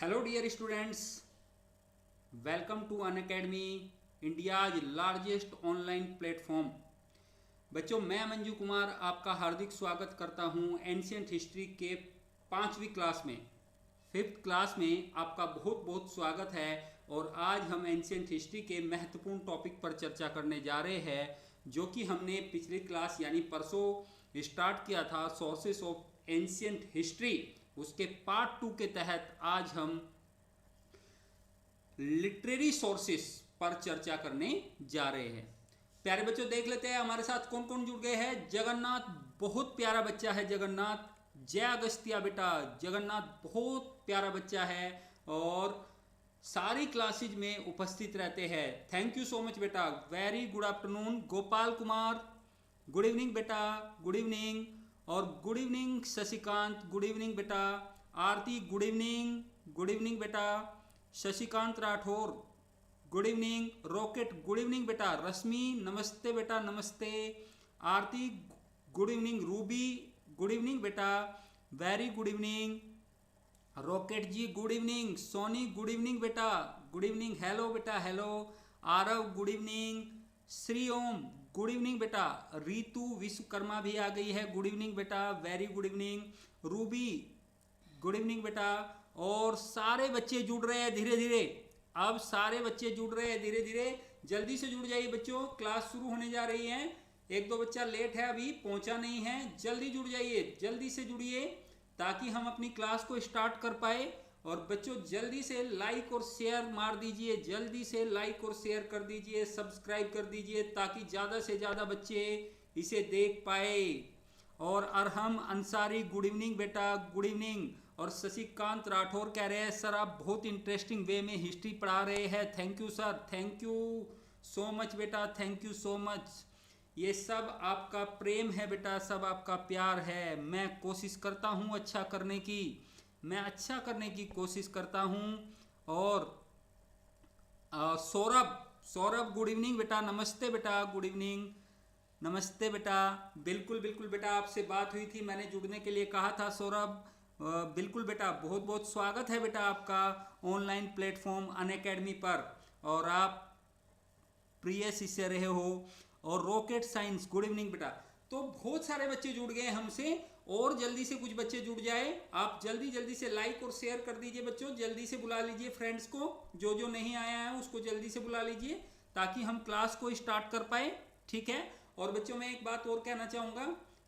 Hello dear students, welcome to Unacademy, India's largest online platform। बच्चों मैं मंजू कुमार आपका हार्दिक स्वागत करता हूं एंशियंट हिस्ट्री के 5वीं क्लास में। 5th क्लास में आपका बहुत बहुत स्वागत है और आज हम एंशियंट हिस्ट्री के महत्वपूर्ण टॉपिक पर चर्चा करने जा रहे हैं जो कि हमने पिछली क्लास यानी परसों स्टार्ट किया था सोर्सेस ऑफ एंशियंट हिस्ट्री। उसके पार्ट 2 के तहत आज हम लिटरेरी सोर्सेस पर चर्चा करने जा रहे हैं। प्यारे बच्चों देख लेते हैं हमारे साथ कौन कौन जुड़ गए हैं। जगन्नाथ बहुत प्यारा बच्चा है, जगन्नाथ। जय अगस्त्या बेटा, जगन्नाथ बहुत प्यारा बच्चा है और सारी क्लासेज में उपस्थित रहते हैं। थैंक यू सो मच बेटा, very good afternoon. Gopal Kumar good evening बेटा, गुड इवनिंग। और good evening Shashikant, good evening बेटा। आरती गुड इवनिंग बेटा। Shashikant Rathore good evening. Rocket good evening बेटा। रश्मि नमस्ते बेटा, नमस्ते। Aarti good evening. Ruby good evening बेटा, very good evening. Rocket ji good evening. Soni good evening बेटा, गुड इवनिंग। हेलो बेटा, hello. Aarav good evening. Shri ओम गुड इवनिंग बेटा। रितु विश्वकर्मा भी आ गई है, गुड इवनिंग बेटा, very good evening. Ruby good evening बेटा। और सारे बच्चे जुड़ रहे हैं धीरे धीरे। अब सारे बच्चे जुड़ रहे हैं धीरे धीरे। जल्दी से जुड़ जाइए बच्चों, क्लास शुरू होने जा रही है। एक दो बच्चा लेट है, अभी पहुंचा नहीं है, जल्दी जुड़ जाइए, जल्दी से जुड़िए ताकि हम अपनी क्लास को स्टार्ट कर पाए। और बच्चों जल्दी से लाइक और शेयर मार दीजिए, जल्दी से लाइक और शेयर कर दीजिए, सब्सक्राइब कर दीजिए ताकि ज़्यादा से ज़्यादा बच्चे इसे देख पाए। और अरहम अंसारी गुड इवनिंग बेटा, गुड इवनिंग। और शशिकांत राठौर कह रहे हैं सर आप बहुत इंटरेस्टिंग वे में हिस्ट्री पढ़ा रहे हैं। Thank you sir, thank you so much बेटा, थैंक यू सो मच। ये सब आपका प्रेम है बेटा, सब आपका प्यार है। मैं कोशिश करता हूँ अच्छा करने की, मैं अच्छा करने की कोशिश करता हूँ। और सौरभ गुड इवनिंग बेटा, नमस्ते बेटा, गुड इवनिंग, नमस्ते बेटा। बिल्कुल बिल्कुल बेटा, आपसे बात हुई थी, मैंने जुड़ने के लिए कहा था सौरभ। बिल्कुल बेटा, बहुत बहुत स्वागत है बेटा आपका ऑनलाइन प्लेटफॉर्म अनअकैडमी पर और आप प्रिय शिष्य रहे हो। और रॉकेट साइंस गुड इवनिंग बेटा। तो बहुत सारे बच्चे जुड़ गए हमसे और जल्दी से कुछ बच्चे जुड़ जाए। आप जल्दी जल्दी से लाइक और शेयर कर दीजिए बच्चों, जल्दी से बुला लीजिए फ्रेंड्स को, जो जो नहीं आया है उसको जल्दी से बुला लीजिए ताकि हम क्लास को स्टार्ट कर पाए, ठीक है। और बच्चों मैं एक बात और कहना चाहूँगा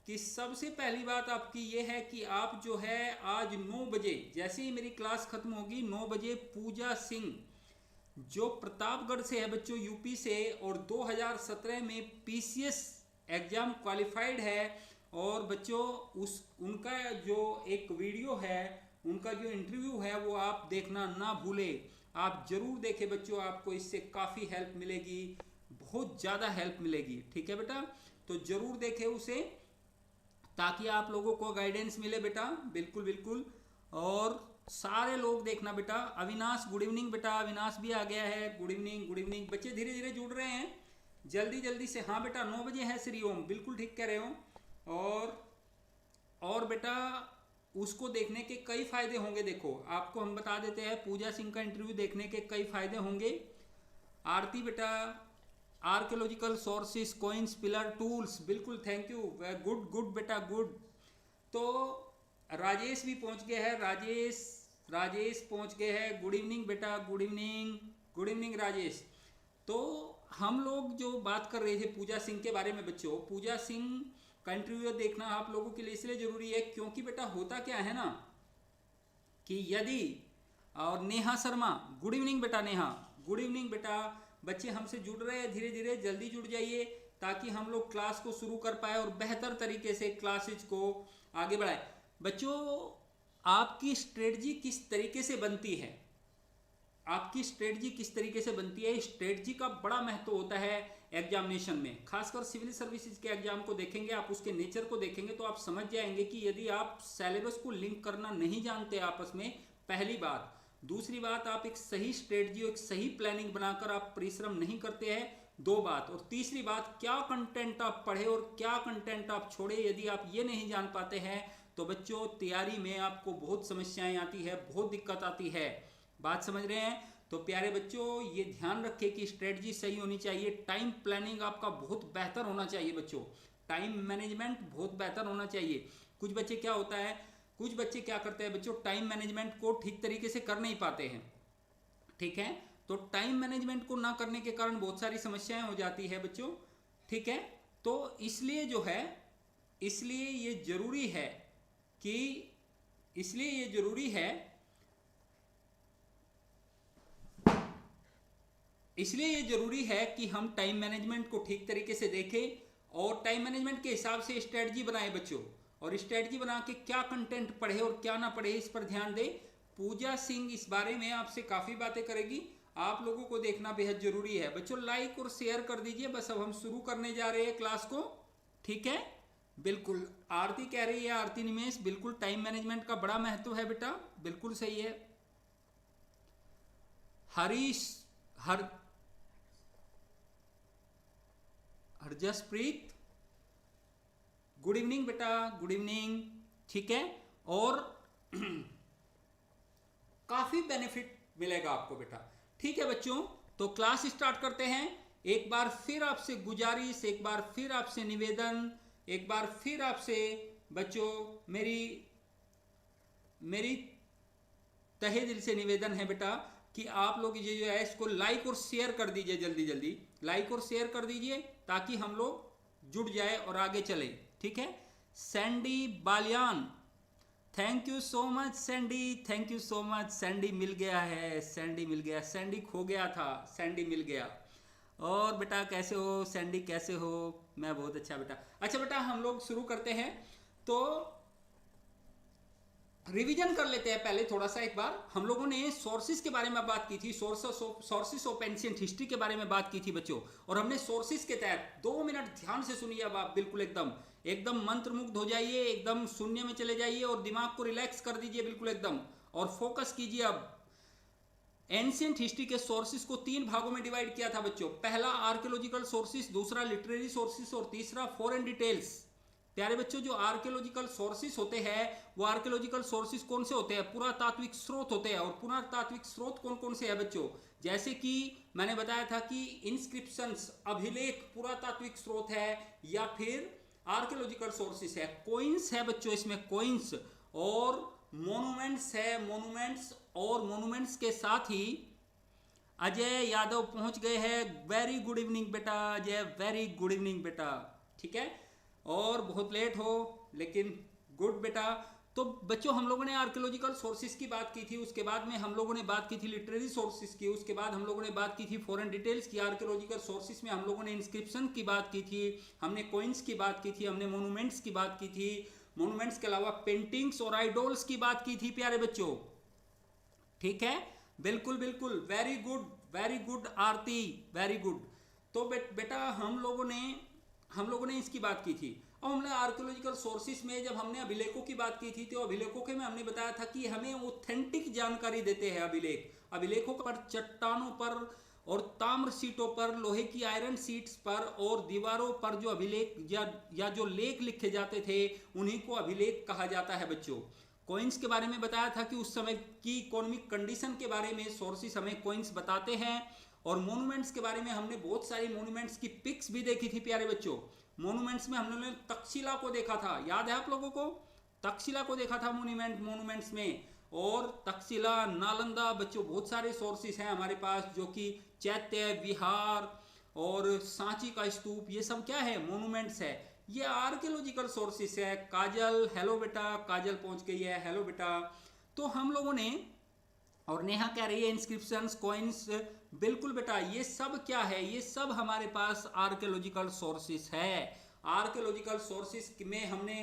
कि सबसे पहली बात आपकी ये है कि आप जो है आज 9 बजे जैसे ही मेरी क्लास खत्म होगी 9 बजे पूजा सिंह जो प्रतापगढ़ से है बच्चों, यूपी से, और 2017 में पीसीएस एग्जाम क्वालिफाइड है। और बच्चों उनका जो एक वीडियो है, उनका जो इंटरव्यू है वो आप देखना ना भूलें। आप जरूर देखें बच्चों, आपको इससे काफ़ी हेल्प मिलेगी, बहुत ज़्यादा हेल्प मिलेगी, ठीक है बेटा। तो जरूर देखें उसे ताकि आप लोगों को गाइडेंस मिले बेटा, बिल्कुल बिल्कुल। और सारे लोग देखना बेटा। अविनाश गुड इवनिंग बेटा, अविनाश भी आ गया है, गुड इवनिंग, गुड इवनिंग। बच्चे धीरे धीरे जुड़ रहे हैं, जल्दी जल्दी से। हाँ बेटा 9 बजे है श्री ओम, बिल्कुल ठीक कह रहे हो। और बेटा उसको देखने के कई फायदे होंगे। देखो आपको हम बता देते हैं, पूजा सिंह का इंटरव्यू देखने के कई फायदे होंगे। आरती बेटा archaeological sources, coins, pillar, tools, बिल्कुल थैंक यू, गुड गुड बेटा, गुड। तो राजेश भी पहुंच गए हैं, राजेश पहुंच गए हैं, गुड इवनिंग बेटा, good evening, good evening Rajesh. तो हम लोग जो बात कर रहे थे पूजा सिंह के बारे में बच्चों, पूजा सिंह का इंटरव्यू देखना आप लोगों के लिए इसलिए जरूरी है क्योंकि बेटा होता क्या है ना कि यदि, और नेहा शर्मा गुड इवनिंग बेटा, नेहा गुड इवनिंग बेटा। बच्चे हमसे जुड़ रहे हैं धीरे धीरे, जल्दी जुड़ जाइए ताकि हम लोग क्लास को शुरू कर पाए और बेहतर तरीके से क्लासेज को आगे बढ़ाए। बच्चों आपकी स्ट्रेटजी किस तरीके से बनती है, आपकी स्ट्रेटजी किस तरीके से बनती है, स्ट्रेटजी का बड़ा महत्व होता है एग्जामिनेशन में। खासकर सिविल सर्विसेज के एग्जाम को देखेंगे आप, उसके नेचर को देखेंगे तो आप समझ जाएंगे कि यदि आप सिलेबस को लिंक करना नहीं जानते आपस में, पहली बात। दूसरी बात, आप एक सही स्ट्रेटजी और एक सही प्लानिंग बनाकर आप परिश्रम नहीं करते हैं, 2 बात। और तीसरी बात, क्या कंटेंट आप पढ़े और क्या कंटेंट आप छोड़े, यदि आप ये नहीं जान पाते हैं तो बच्चों तैयारी में आपको बहुत समस्याएं आती है, बहुत दिक्कत आती है। बात समझ रहे हैं? तो प्यारे बच्चों ये ध्यान रखें कि स्ट्रेटजी सही होनी चाहिए, टाइम प्लानिंग आपका बहुत बेहतर होना चाहिए बच्चों, टाइम मैनेजमेंट बहुत बेहतर होना चाहिए। कुछ बच्चे क्या होता है, कुछ बच्चे क्या करते हैं बच्चों, टाइम मैनेजमेंट को ठीक तरीके से कर नहीं पाते हैं। ठीक है, तो टाइम मैनेजमेंट को ना करने के कारण बहुत सारी समस्याएं हो जाती है बच्चों। ठीक है, तो इसलिए जो है, इसलिए ये जरूरी है कि इसलिए ये जरूरी है इसलिए ये जरूरी है कि हम टाइम मैनेजमेंट को ठीक तरीके से देखें और टाइम मैनेजमेंट के हिसाब से स्ट्रेटजी बनाएं बच्चों, और स्ट्रेटजी बना के क्या कंटेंट पढ़े और क्या ना पढ़े इस पर ध्यान दें। पूजा सिंह इस बारे में आपसे काफ़ी बातें करेगी, आप लोगों को देखना बेहद जरूरी है बच्चों। लाइक और शेयर कर दीजिए। बस अब हम शुरू करने जा रहे हैं क्लास को। ठीक है, बिल्कुल आरती कह रही है, आरती निमेश, बिल्कुल टाइम मैनेजमेंट का बड़ा महत्व है बेटा, बिल्कुल सही है। हरीश हरजसप्रीत, गुड इवनिंग बेटा, गुड इवनिंग। ठीक है, और काफी बेनिफिट मिलेगा आपको बेटा। ठीक है बच्चों, तो क्लास स्टार्ट करते हैं। एक बार फिर आपसे गुजारिश, एक बार फिर आपसे निवेदन, एक बार फिर आपसे बच्चों मेरी तहे दिल से निवेदन है बेटा कि आप लोग ये जो है इसको लाइक और शेयर कर दीजिए, जल्दी जल्दी लाइक और शेयर कर दीजिए ताकि हम लोग जुड़ जाए और आगे चले। ठीक है, Sandy Baliyan, thank you so much Sandy, thank you so much. Sandy मिल गया है, सैंडी मिल गया, सैंडी खो गया था, सैंडी मिल गया। और बेटा कैसे हो सैंडी, कैसे हो? मैं बहुत अच्छा बेटा। अच्छा बेटा, हम लोग शुरू करते हैं, तो रिवीजन कर लेते हैं पहले थोड़ा सा। एक बार हम लोगों ने सोर्सेज के बारे में बात की थी, सोर्सेज ऑफ एंशिएंट हिस्ट्री के बारे में बात की थी बच्चों, और हमने सोर्सेज के तहत 2 मिनट ध्यान से सुनिए। अब आप बिल्कुल एकदम मंत्रमुग्ध हो जाइए, एकदम शून्य में चले जाइए और दिमाग को रिलैक्स कर दीजिए बिल्कुल एकदम, और फोकस कीजिए। अब एंशिएंट हिस्ट्री के सोर्सेज को 3 भागों में डिवाइड किया था बच्चों। पहला आर्कियोलॉजिकल सोर्सेज, दूसरा लिटरेरी सोर्सेज और तीसरा फॉरेन डिटेल्स। प्यारे बच्चों, जो आर्कियोलॉजिकल सोर्सेज होते हैं वो आर्कियोलॉजिकल सोर्सेज कौन से होते हैं? पुरातात्विक स्रोत होते हैं। और पुरातात्विक स्रोत कौन कौन से हैं बच्चों? जैसे कि मैंने बताया था कि इंस्क्रिप्शंस, अभिलेख पुरातात्विक स्रोत है, या फिर आर्कियोलॉजिकल सोर्सेज है। कोइंस है बच्चों, इसमें कोइंस, और मोनूमेंट्स है, मोनूमेंट्स, और मोनूमेंट्स के साथ ही अजय यादव पहुंच गए हैं। वेरी गुड इवनिंग बेटा अजय, वेरी गुड इवनिंग बेटा। ठीक है, और बहुत लेट हो लेकिन गुड बेटा। तो बच्चों हम लोगों ने आर्कियोलॉजिकल सोर्सेज की बात की थी, उसके बाद में हम लोगों ने बात की थी लिटरेरी सोर्सेज की, उसके बाद हम लोगों ने बात की थी फॉरेन डिटेल्स की। आर्कियोलॉजिकल सोर्सेज में हम लोगों ने इंस्क्रिप्शन की बात की थी, हमने कोइंस की बात की थी, हमने मोनूमेंट्स की बात की थी, मोनूमेंट्स के अलावा पेंटिंग्स और आइडोल्स की बात की थी प्यारे बच्चों। ठीक है, बिल्कुल बिल्कुल, वेरी गुड आरती, वेरी गुड। तो बेटा हम लोगों ने इसकी बात की थी। और हमने आर्कियोलॉजिकल सोर्सेज में जब हमने अभिलेखों की बात की थी, तो अभिलेखों के में हमने बताया था कि हमें ऑथेंटिक जानकारी देते हैं अभिलेखों पर, चट्टानों पर और ताम्र सीटों पर, लोहे की आयरन सीट्स पर और दीवारों पर जो अभिलेख या जो लेख लिखे जाते थे उन्हीं को अभिलेख कहा जाता है बच्चों। कॉइन्स के बारे में बताया था कि उस समय की इकोनॉमिक कंडीशन के बारे में सोर्सेज हमें कॉइन्स बताते हैं। और मोनूमेंट्स के बारे में हमने बहुत सारी मोनूमेंट्स की पिक्स भी देखी थी प्यारे बच्चों। मोनूमेंट्स में हम लोगों ने तक्षशिला को देखा था, याद है आप लोगों को? तक्षशिला को देखा था मोनूमेंट्स में। और तक्षशिला, नालंदा बच्चों, बहुत सारे सोर्सेज हैं हमारे पास, जो कि चैत्य विहार और सांची का स्तूप, ये सब क्या है? मोनूमेंट्स है। ये आर्कियोलॉजिकल सोर्सेज है। काजल, हेलो बेटा, काजल पहुंच गई है, हेलो बेटा। तो हम लोगों ने, और नेहा कह रही है इंस्क्रिप्शंस, कॉइन्स, बिल्कुल बेटा, ये सब क्या है? ये सब हमारे पास आर्कियोलॉजिकल सोर्सेज है। आर्कियोलॉजिकल सोर्सेज में हमने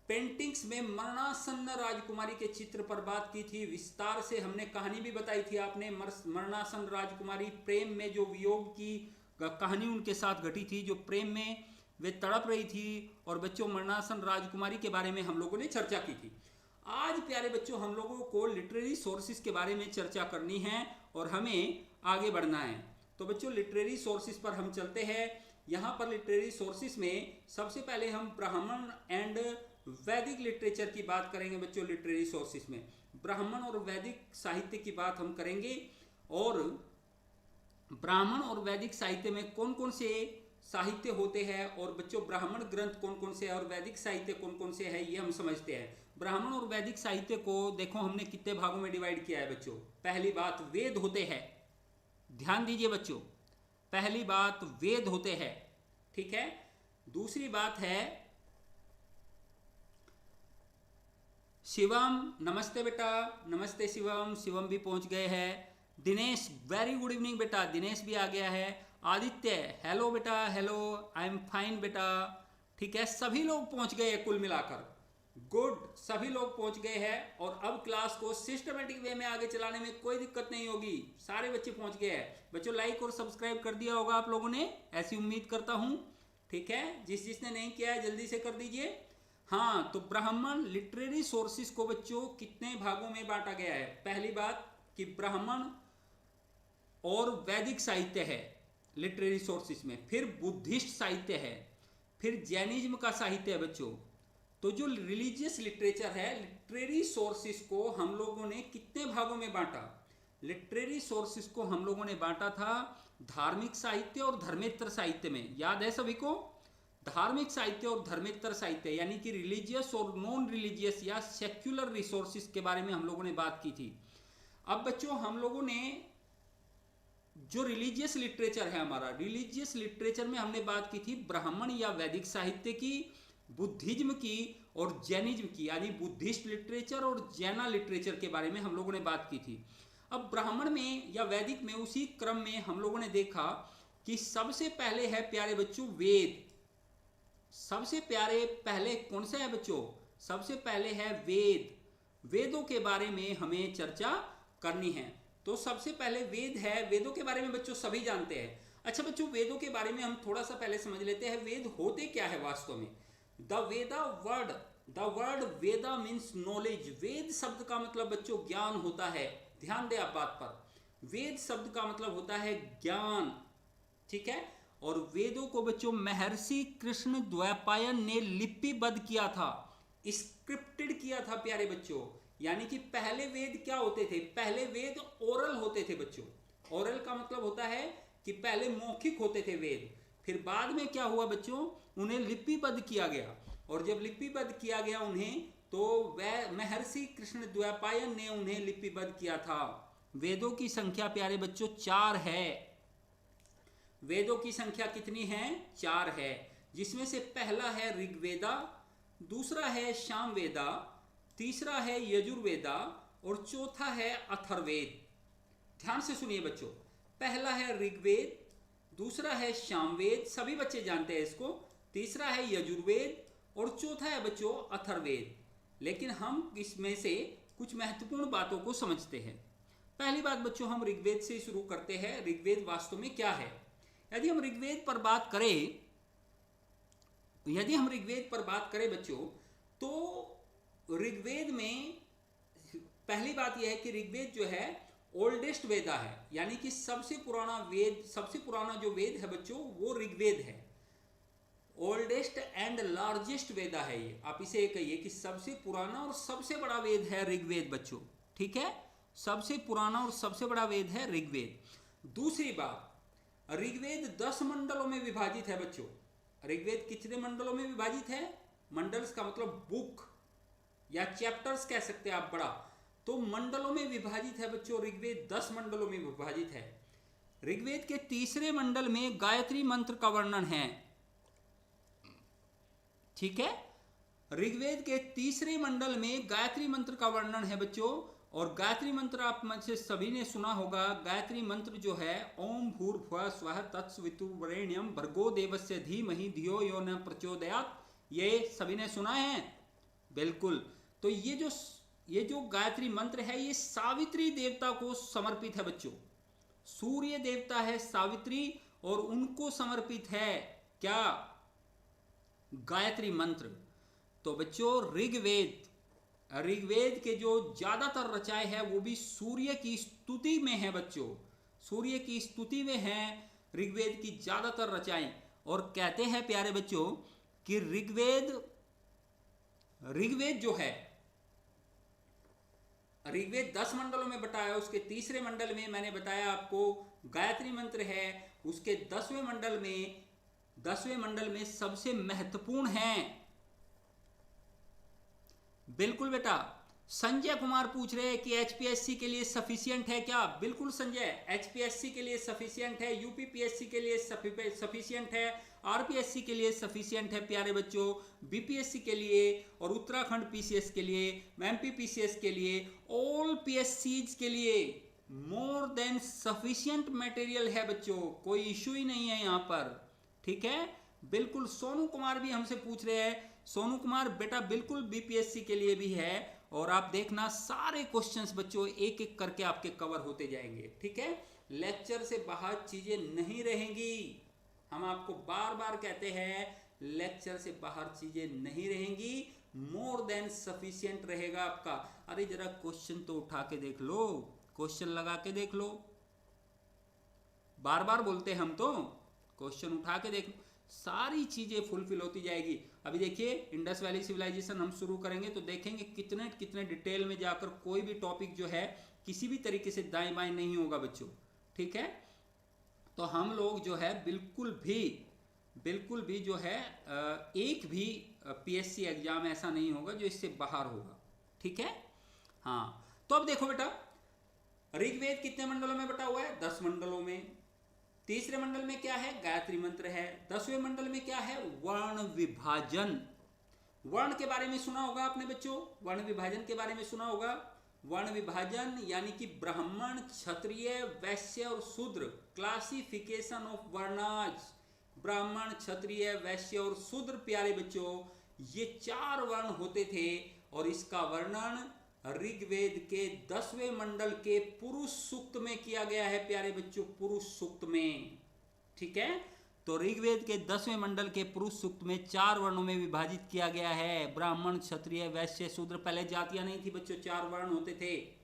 पेंटिंग्स में मरणासन्न राजकुमारी के चित्र पर बात की थी, विस्तार से हमने कहानी भी बताई थी। आपने मरणासन्न राजकुमारी, प्रेम में जो वियोग की कहानी उनके साथ घटी थी, जो प्रेम में वे तड़प रही थी, और बच्चों मरणासन्न राजकुमारी के बारे में हम लोगों ने चर्चा की थी। आज प्यारे बच्चों हम लोगों को लिटरेरी सोर्सेज के बारे में चर्चा करनी है और हमें आगे बढ़ना है। तो बच्चों लिटरेरी सोर्सेज पर हम चलते हैं। यहाँ पर लिटरेरी सोर्सेज में सबसे पहले हम ब्राह्मण एंड वैदिक लिटरेचर की बात करेंगे बच्चों लिटरेरी सोर्सेस में। ब्राह्मण और वैदिक साहित्य की बात हम करेंगे, और ब्राह्मण और वैदिक साहित्य में कौन कौन से साहित्य होते हैं, और बच्चों ब्राह्मण ग्रंथ कौन कौन से हैं और वैदिक साहित्य कौन कौन से हैं, ये हम समझते हैं। ब्राह्मण और वैदिक साहित्य को देखो हमने कितने भागों में डिवाइड किया है बच्चों। पहली बात वेद होते हैं, ध्यान दीजिए बच्चों, पहली बात वेद होते हैं, ठीक है। दूसरी बात है शिवम, नमस्ते बेटा, नमस्ते शिवम, शिवम भी पहुंच गए हैं। दिनेश, वेरी गुड इवनिंग बेटा, दिनेश भी आ गया है। आदित्य, हेलो बेटा, हेलो, आई एम फाइन बेटा, ठीक है। सभी लोग पहुंच गए हैं कुल मिलाकर, गुड, सभी लोग पहुंच गए हैं। और अब क्लास को सिस्टमेटिक वे में आगे चलाने में कोई दिक्कत नहीं होगी, सारे बच्चे पहुंच गए हैं। बच्चों लाइक और सब्सक्राइब कर दिया होगा आप लोगों ने, ऐसी उम्मीद करता हूं, ठीक है। जिसने नहीं किया है जल्दी से कर दीजिए। हाँ, तो ब्राह्मण लिटरेरी सोर्सेस को बच्चों कितने भागों में बांटा गया है। पहली बात कि ब्राह्मण और वैदिक साहित्य है लिटरेरी सोर्सेस में, फिर बुद्धिस्ट साहित्य है, फिर जैनिज्म का साहित्य है बच्चों। तो जो रिलीजियस लिटरेचर है, लिटरेरी सोर्सेस को हम लोगों ने कितने भागों में बांटा। लिटरेरी सोर्सेस को हम लोगों ने बांटा था धार्मिक साहित्य और धर्मेतर साहित्य में, याद है सभी को। धार्मिक साहित्य और धर्मेतर साहित्य यानी कि रिलीजियस और नॉन रिलीजियस या सेक्युलर रिसोर्सेस के बारे में हम लोगों ने बात की थी। अब बच्चों हम लोगों ने जो रिलीजियस लिटरेचर है हमारा, रिलीजियस लिटरेचर में हमने बात की थी ब्राह्मण या वैदिक साहित्य की, बुद्धिज्म की और जैनिज्म की, यानी बुद्धिस्ट लिटरेचर और जैना लिटरेचर के बारे में हम लोगों ने बात की थी। अब ब्राह्मण में या वैदिक में उसी क्रम में हम लोगों ने देखा कि सबसे पहले है प्यारे बच्चों वेद। सबसे प्यारे पहले कौन सा है बच्चों, सबसे पहले है वेद। वेदों के बारे में हमें चर्चा करनी है। तो सबसे पहले वेद है, वेदों के बारे में बच्चों सभी जानते हैं। अच्छा बच्चों, वेदों के बारे में हम थोड़ा सा पहले समझ लेते हैं, वेद होते क्या है वास्तव में। The word Veda means knowledge. Veda शब्द का मतलब बच्चों ज्ञान होता है, ध्यान दें आप बात पर। वेद शब्द का मतलब होता है ज्ञान, ठीक है। और वेदों को बच्चों महर्षि कृष्ण द्वैपायन ने लिपिबद्ध किया था, स्क्रिप्टेड किया था प्यारे बच्चों। यानी कि पहले वेद क्या होते थे, पहले वेद ओरल होते थे बच्चों। ओरल का मतलब होता है कि पहले मौखिक होते थे वेद, फिर बाद में क्या हुआ बच्चों, उन्हें लिपिबद्ध किया गया। और जब लिपिबद्ध किया गया उन्हें, तो वह महर्षि कृष्ण द्वैपायन ने उन्हें लिपिबद्ध किया था। वेदों की संख्या प्यारे बच्चों 4 है। वेदों की संख्या कितनी है, 4 है। जिसमें से पहला है ऋग्वेदा, दूसरा है सामवेदा, तीसरा है यजुर्वेदा और चौथा है अथर्ववेद। ध्यान से सुनिए बच्चों, पहला है ऋग्वेद, दूसरा है सामवेद, सभी बच्चे जानते हैं इसको, तीसरा है यजुर्वेद और चौथा है बच्चों अथर्ववेद। लेकिन हम इसमें से कुछ महत्वपूर्ण बातों को समझते हैं। पहली बात बच्चों, हम ऋग्वेद से शुरू करते हैं। ऋग्वेद वास्तव में क्या है। यदि हम ऋग्वेद पर बात करें बच्चों, तो ऋग्वेद में पहली बात यह है कि ऋग्वेद जो है ओल्डेस्ट वेदा है, यानी कि सबसे पुराना वेद, सबसे पुराना जो वेद है बच्चों वो ऋग्वेद है। ओल्डेस्ट एंड लार्जेस्ट वेदा है ये, आप इसे कहिए कि सबसे पुराना और सबसे बड़ा वेद है ऋग्वेद बच्चों, ठीक है। सबसे पुराना और सबसे बड़ा वेद है ऋग्वेद। दूसरी बात, ऋग्वेद 10 मंडलों में विभाजित है बच्चों। ऋग्वेद कितने मंडलों में विभाजित है, मंडल्स का मतलब बुक या चैप्टर्स कह सकते हैं आप, बड़ा। तो मंडलों में विभाजित है बच्चों, ऋग्वेद 10 मंडलों में विभाजित है। ऋग्वेद के तीसरे मंडल में गायत्री मंत्र का वर्णन है, ठीक है। ऋग्वेद के तीसरे मंडल में गायत्री मंत्र का वर्णन है बच्चों। और गायत्री मंत्र आप में से सभी ने सुना होगा। गायत्री मंत्र जो है ओम भूर्भुवः स्वः तत्सवितुर्वरेण्यं भर्गो देवस्य धीमहि धियो यो न प्रचोदयात्, ये सभी ने सुना है, बिल्कुल। तो ये जो गायत्री मंत्र है ये सावित्री देवता को समर्पित है बच्चों। सूर्य देवता है सावित्री और उनको समर्पित है क्या, गायत्री मंत्र। तो बच्चों ऋग्वेद के जो ज्यादातर रचाए हैं वो भी सूर्य की स्तुति में है बच्चों, सूर्य की स्तुति में है ऋग्वेद की ज्यादातर रचाएं। और कहते हैं प्यारे बच्चों कि ऋग्वेद ऋग्वेद जो है, ऋग्वेद 10 मंडलों में बटा है। उसके तीसरे मंडल में मैंने बताया आपको गायत्री मंत्र है। उसके 10वें मंडल में सबसे महत्वपूर्ण है। बिल्कुल बेटा, संजय कुमार पूछ रहे हैं कि एचपीएससी के लिए सफिशिएंट है क्या? बिल्कुल संजय, एचपीएससी के लिए सफिशिएंट है, यूपीपीएससी के लिए सफिशिएंट है, आरपीएससी के लिए सफिशिएंट है प्यारे बच्चों, बीपीएससी के लिए और उत्तराखंड पीसीएस के लिए, एमपी पीसीएस के लिए, ऑल पीएससीज के लिए मोर देन सफिशिएंट मटेरियल है बच्चों, कोई इश्यू ही नहीं है यहाँ पर। ठीक है, बिल्कुल। सोनू कुमार भी हमसे पूछ रहे हैं, सोनू कुमार बेटा बिल्कुल बीपीएससी के लिए भी है, और आप देखना सारे क्वेश्चंस बच्चों एक एक करके आपके कवर होते जाएंगे। ठीक है, लेक्चर से बाहर चीजें नहीं रहेंगी। हम आपको बार बार कहते हैं लेक्चर से बाहर चीजें नहीं रहेंगी, मोर देन सफिशिएंट रहेगा आपका। अरे जरा क्वेश्चन तो उठा के देख लो, क्वेश्चन लगा के देख लो, बार बार बोलते हैं हम तो, क्वेश्चन उठा के देख लो, सारी चीजें फुलफिल होती जाएगी। अभी देखिए इंडस वैली सिविलाइजेशन हम शुरू करेंगे तो देखेंगे कितने कितने डिटेल में जाकर कोई भी टॉपिक जो है किसी भी तरीके से दाएं बाएं नहीं होगा बच्चों। ठीक है, तो हम लोग जो है बिल्कुल भी जो है एक भी पीएससी एग्जाम ऐसा नहीं होगा जो इससे बाहर होगा। ठीक है, हाँ। तो अब देखो बेटा, ऋग्वेद कितने मंडलों में बटा हुआ है? 10 मंडलों में। तीसरे मंडल में क्या है? गायत्री मंत्र है। 10वें मंडल में क्या है? वर्ण विभाजन। वर्ण के बारे में सुना होगा आपने बच्चों, वर्ण विभाजन के बारे में सुना होगा। वर्ण विभाजन यानी कि ब्राह्मण, क्षत्रिय, वैश्य और शूद्र, क्लासिफिकेशन ऑफ वर्णाज। ब्राह्मण, क्षत्रिय, वैश्य और शूद्र प्यारे बच्चों, ये 4 वर्ण होते थे, और इसका वर्णन ऋग्वेद के 10वें मंडल के पुरुष सूक्त में किया गया है प्यारे बच्चों, पुरुष सूक्त में। ठीक है, तो ऋग्वेद के 10वें मंडल के पुरुष सूक्त में 4 वर्णों में विभाजित किया गया है, ब्राह्मण, क्षत्रिय, वैश्य, शूद्र। पहले जातियां नहीं थी बच्चों, 4 वर्ण होते थे।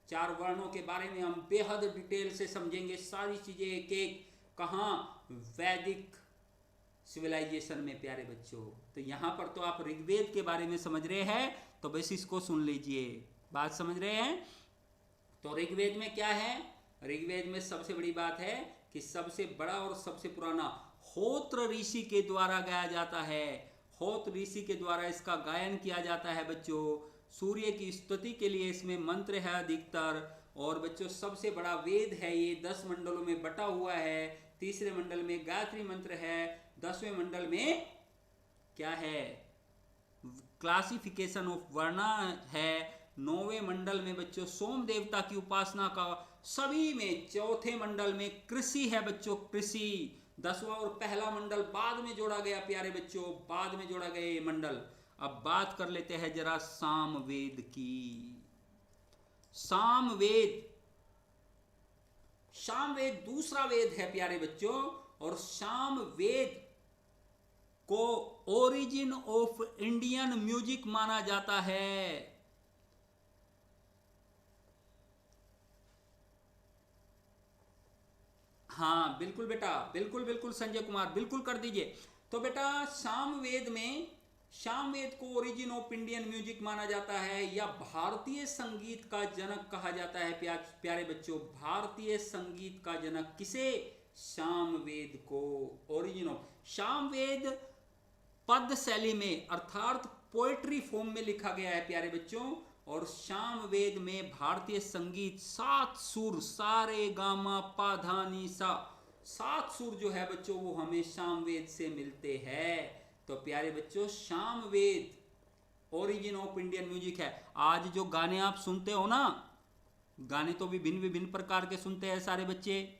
4 वर्णों के बारे में हम बेहद डिटेल से समझेंगे सारी चीजें एक एक। कहाँ? वैदिक सिविलाइजेशन में प्यारे बच्चों। तो यहां पर तो आप ऋग्वेद के बारे में समझ रहे हैं, तो बस इसको सुन लीजिए, बात समझ रहे हैं। तो ऋग्वेद में क्या है? ऋग्वेद में सबसे बड़ी बात है कि सबसे बड़ा और सबसे पुराना होत्र ऋषि के द्वारा गाया जाता है। होत्र ऋषि के द्वारा इसका गायन किया जाता है बच्चों। सूर्य की स्तुति के लिए इसमें मंत्र है अधिकतर, और बच्चों सबसे बड़ा वेद है ये, 10 मंडलों में बटा हुआ है। तीसरे मंडल में गायत्री मंत्र है, 10वें मंडल में क्या है? क्लासिफिकेशन ऑफ वर्णा है। 9वें मंडल में बच्चों सोम देवता की उपासना का, सभी में। चौथे मंडल में कृषि है बच्चों, कृषि। 10वां और पहला मंडल बाद में जोड़ा गया प्यारे बच्चों, बाद में जोड़ा गया ये मंडल। अब बात कर लेते हैं जरा सामवेद की। सामवेद दूसरा वेद है प्यारे बच्चों, और सामवेद को ओरिजिन ऑफ इंडियन म्यूजिक माना जाता है। हाँ बिल्कुल बेटा, बिल्कुल संजय कुमार, बिल्कुल कर दीजिए। तो बेटा सामवेद को ओरिजिन ऑफ इंडियन म्यूजिक माना जाता है, या भारतीय संगीत का जनक कहा जाता है प्यारे बच्चों। भारतीय संगीत का जनक किसे? सामवेद को। ओरिजिन ऑफ सामवेद पद शैली में अर्थात पोएट्री फॉर्म में लिखा गया है प्यारे बच्चों, और सामवेद में भारतीय संगीत 7 सुर, सारे गामा पा धा नी सा, 7 सुर जो है बच्चों वो हमें सामवेद से मिलते हैं। तो प्यारे बच्चों Samaveda origin of Indian music है। आज जो गाने आप सुनते हो ना, गाने तो विभिन्न प्रकार के सुनते हैं सारे बच्चे।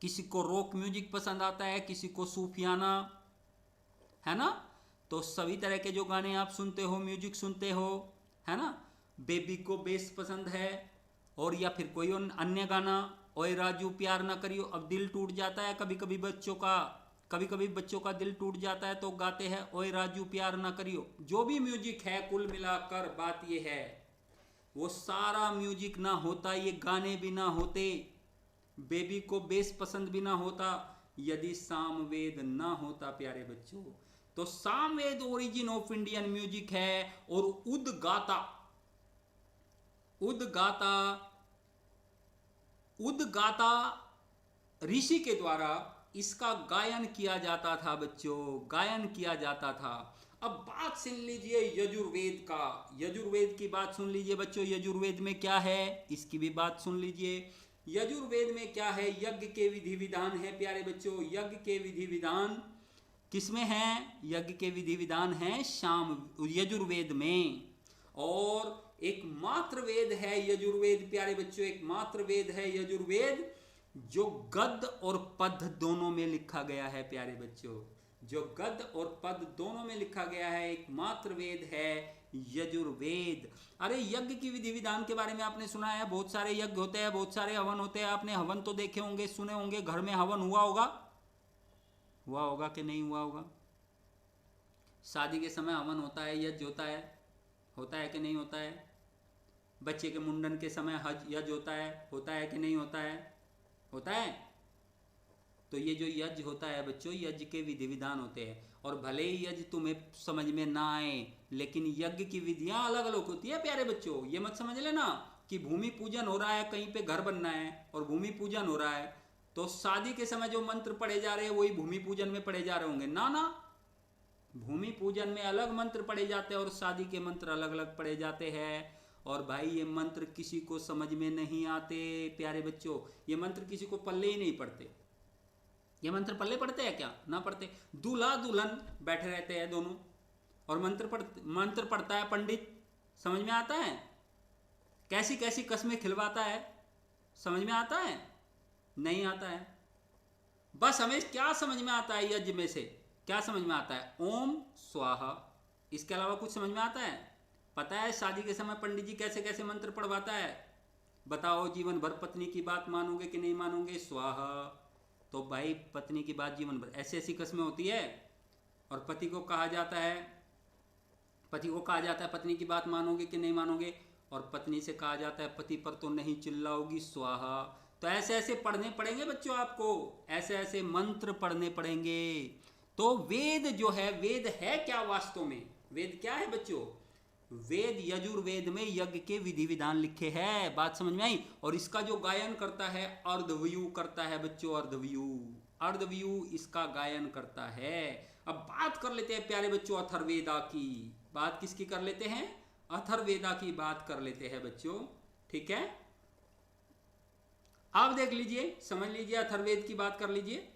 किसी को रॉक म्यूजिक पसंद आता है, किसी को सूफियाना, है ना। तो सभी तरह के जो गाने आप सुनते हो, म्यूजिक सुनते हो, है ना। बेबी को बेस पसंद है, और या फिर कोई अन्य गाना, ओए राजू प्यार ना करियो। अब दिल टूट जाता है कभी कभी बच्चों का दिल टूट जाता है तो गाते हैं ओए राजू प्यार ना करियो। जो भी म्यूजिक है, कुल मिलाकर बात ये है, वो सारा म्यूजिक ना होता, ये गाने भी ना होते, बेबी को बेस पसंद भी ना होता, यदि सामवेद ना होता प्यारे बच्चों। तो Samaveda origin of Indian music है। और उद्गाता उद्गाता उद्गाता ऋषि के द्वारा इसका गायन किया जाता था बच्चों, गायन किया जाता था। अब बात सुन लीजिए यजुर्वेद का, यजुर्वेद की बात सुन लीजिए बच्चों। यजुर्वेद में क्या है इसकी भी बात सुन लीजिए। यजुर्वेद में क्या है, यज्ञ के विधि विधान है प्यारे बच्चों। यज्ञ के विधि विधान किसमें है, यज्ञ के विधि विधान है शाम यजुर्वेद में। और एक मात्र वेद है यजुर्वेद प्यारे बच्चों, एक मात्र वेद है यजुर्वेद जो गद्य और पद्य दोनों में लिखा गया है प्यारे बच्चों, जो गद्य और पद्य दोनों में लिखा गया है, एक मात्र वेद है यजुर्वेद। अरे यज्ञ की विधि विधान के बारे में आपने सुना है, बहुत सारे यज्ञ होते हैं, बहुत सारे हवन होते हैं। आपने हवन तो देखे होंगे, सुने होंगे, घर में हवन हुआ होगा, हुआ होगा कि नहीं हुआ होगा। शादी के समय हवन होता है, यज्ञ होता है कि नहीं होता है। बच्चे के मुंडन के समय यज्ञ होता है कि नहीं होता है, होता है। तो ये जो यज्ञ होता है बच्चों, यज्ञ के विधि विधान होते हैं। और भले ही यज्ञ तुम्हें समझ में ना आए, लेकिन यज्ञ की विधियां अलग अलग होती है प्यारे बच्चों। ये मत समझ लेना कि भूमि पूजन हो रहा है, कहीं पे घर बनना है और भूमि पूजन हो रहा है तो शादी के समय जो मंत्र पढ़े जा रहे हैं वही भूमि पूजन में पढ़े जा रहे होंगे, ना ना। भूमि पूजन में अलग मंत्र पढ़े जाते हैं और शादी के मंत्र अलग अलग पढ़े जाते हैं। और भाई ये मंत्र किसी को समझ में नहीं आते प्यारे बच्चों, ये मंत्र किसी को पल्ले ही नहीं पड़ते। ये मंत्र पल्ले पड़ते हैं क्या, ना पड़ते। दूल्हा दुल्हन बैठे रहते हैं दोनों और मंत्र पढ़ता है पंडित, समझ में आता है। कैसी कैसी कस्में खिलवाता है, समझ में आता है, नहीं आता है। बस हमें क्या समझ में आता है यज्ञ में से, क्या समझ में आता है, ओम स्वाहा, इसके अलावा कुछ समझ में आता है। पता है शादी के समय पंडित जी कैसे कैसे मंत्र पढ़वाता है, बताओ। जीवन भर पत्नी की बात मानोगे कि नहीं मानोगे, स्वाहा। तो भाई पत्नी की बात जीवन भर, ऐसी ऐसी कस्में होती है। और पति को कहा जाता है पत्नी की बात मानोगे कि नहीं मानोगे, और पत्नी से कहा जाता है पति पर तो नहीं चिल्लाओगी, स्वाहा। तो ऐसे ऐसे पढ़ने पड़ेंगे बच्चों, आपको ऐसे ऐसे मंत्र पढ़ने पड़ेंगे। तो वेद जो है, वेद है क्या वास्तव में, वेद क्या है बच्चों, वेद यजुर्वेद में यज्ञ के विधि विधान लिखे हैं। बात समझ में आई। और इसका जो गायन करता है अर्धव्यू करता है बच्चों, अर्धव्यू इसका गायन करता है। अब बात कर लेते हैं प्यारे बच्चों अथर्ववेदा की। बात किसकी कर लेते हैं, अथर्ववेदा की बात कर लेते हैं बच्चों, ठीक है। आप देख लीजिए, समझ लीजिए, अथर्ववेद की बात कर लीजिए।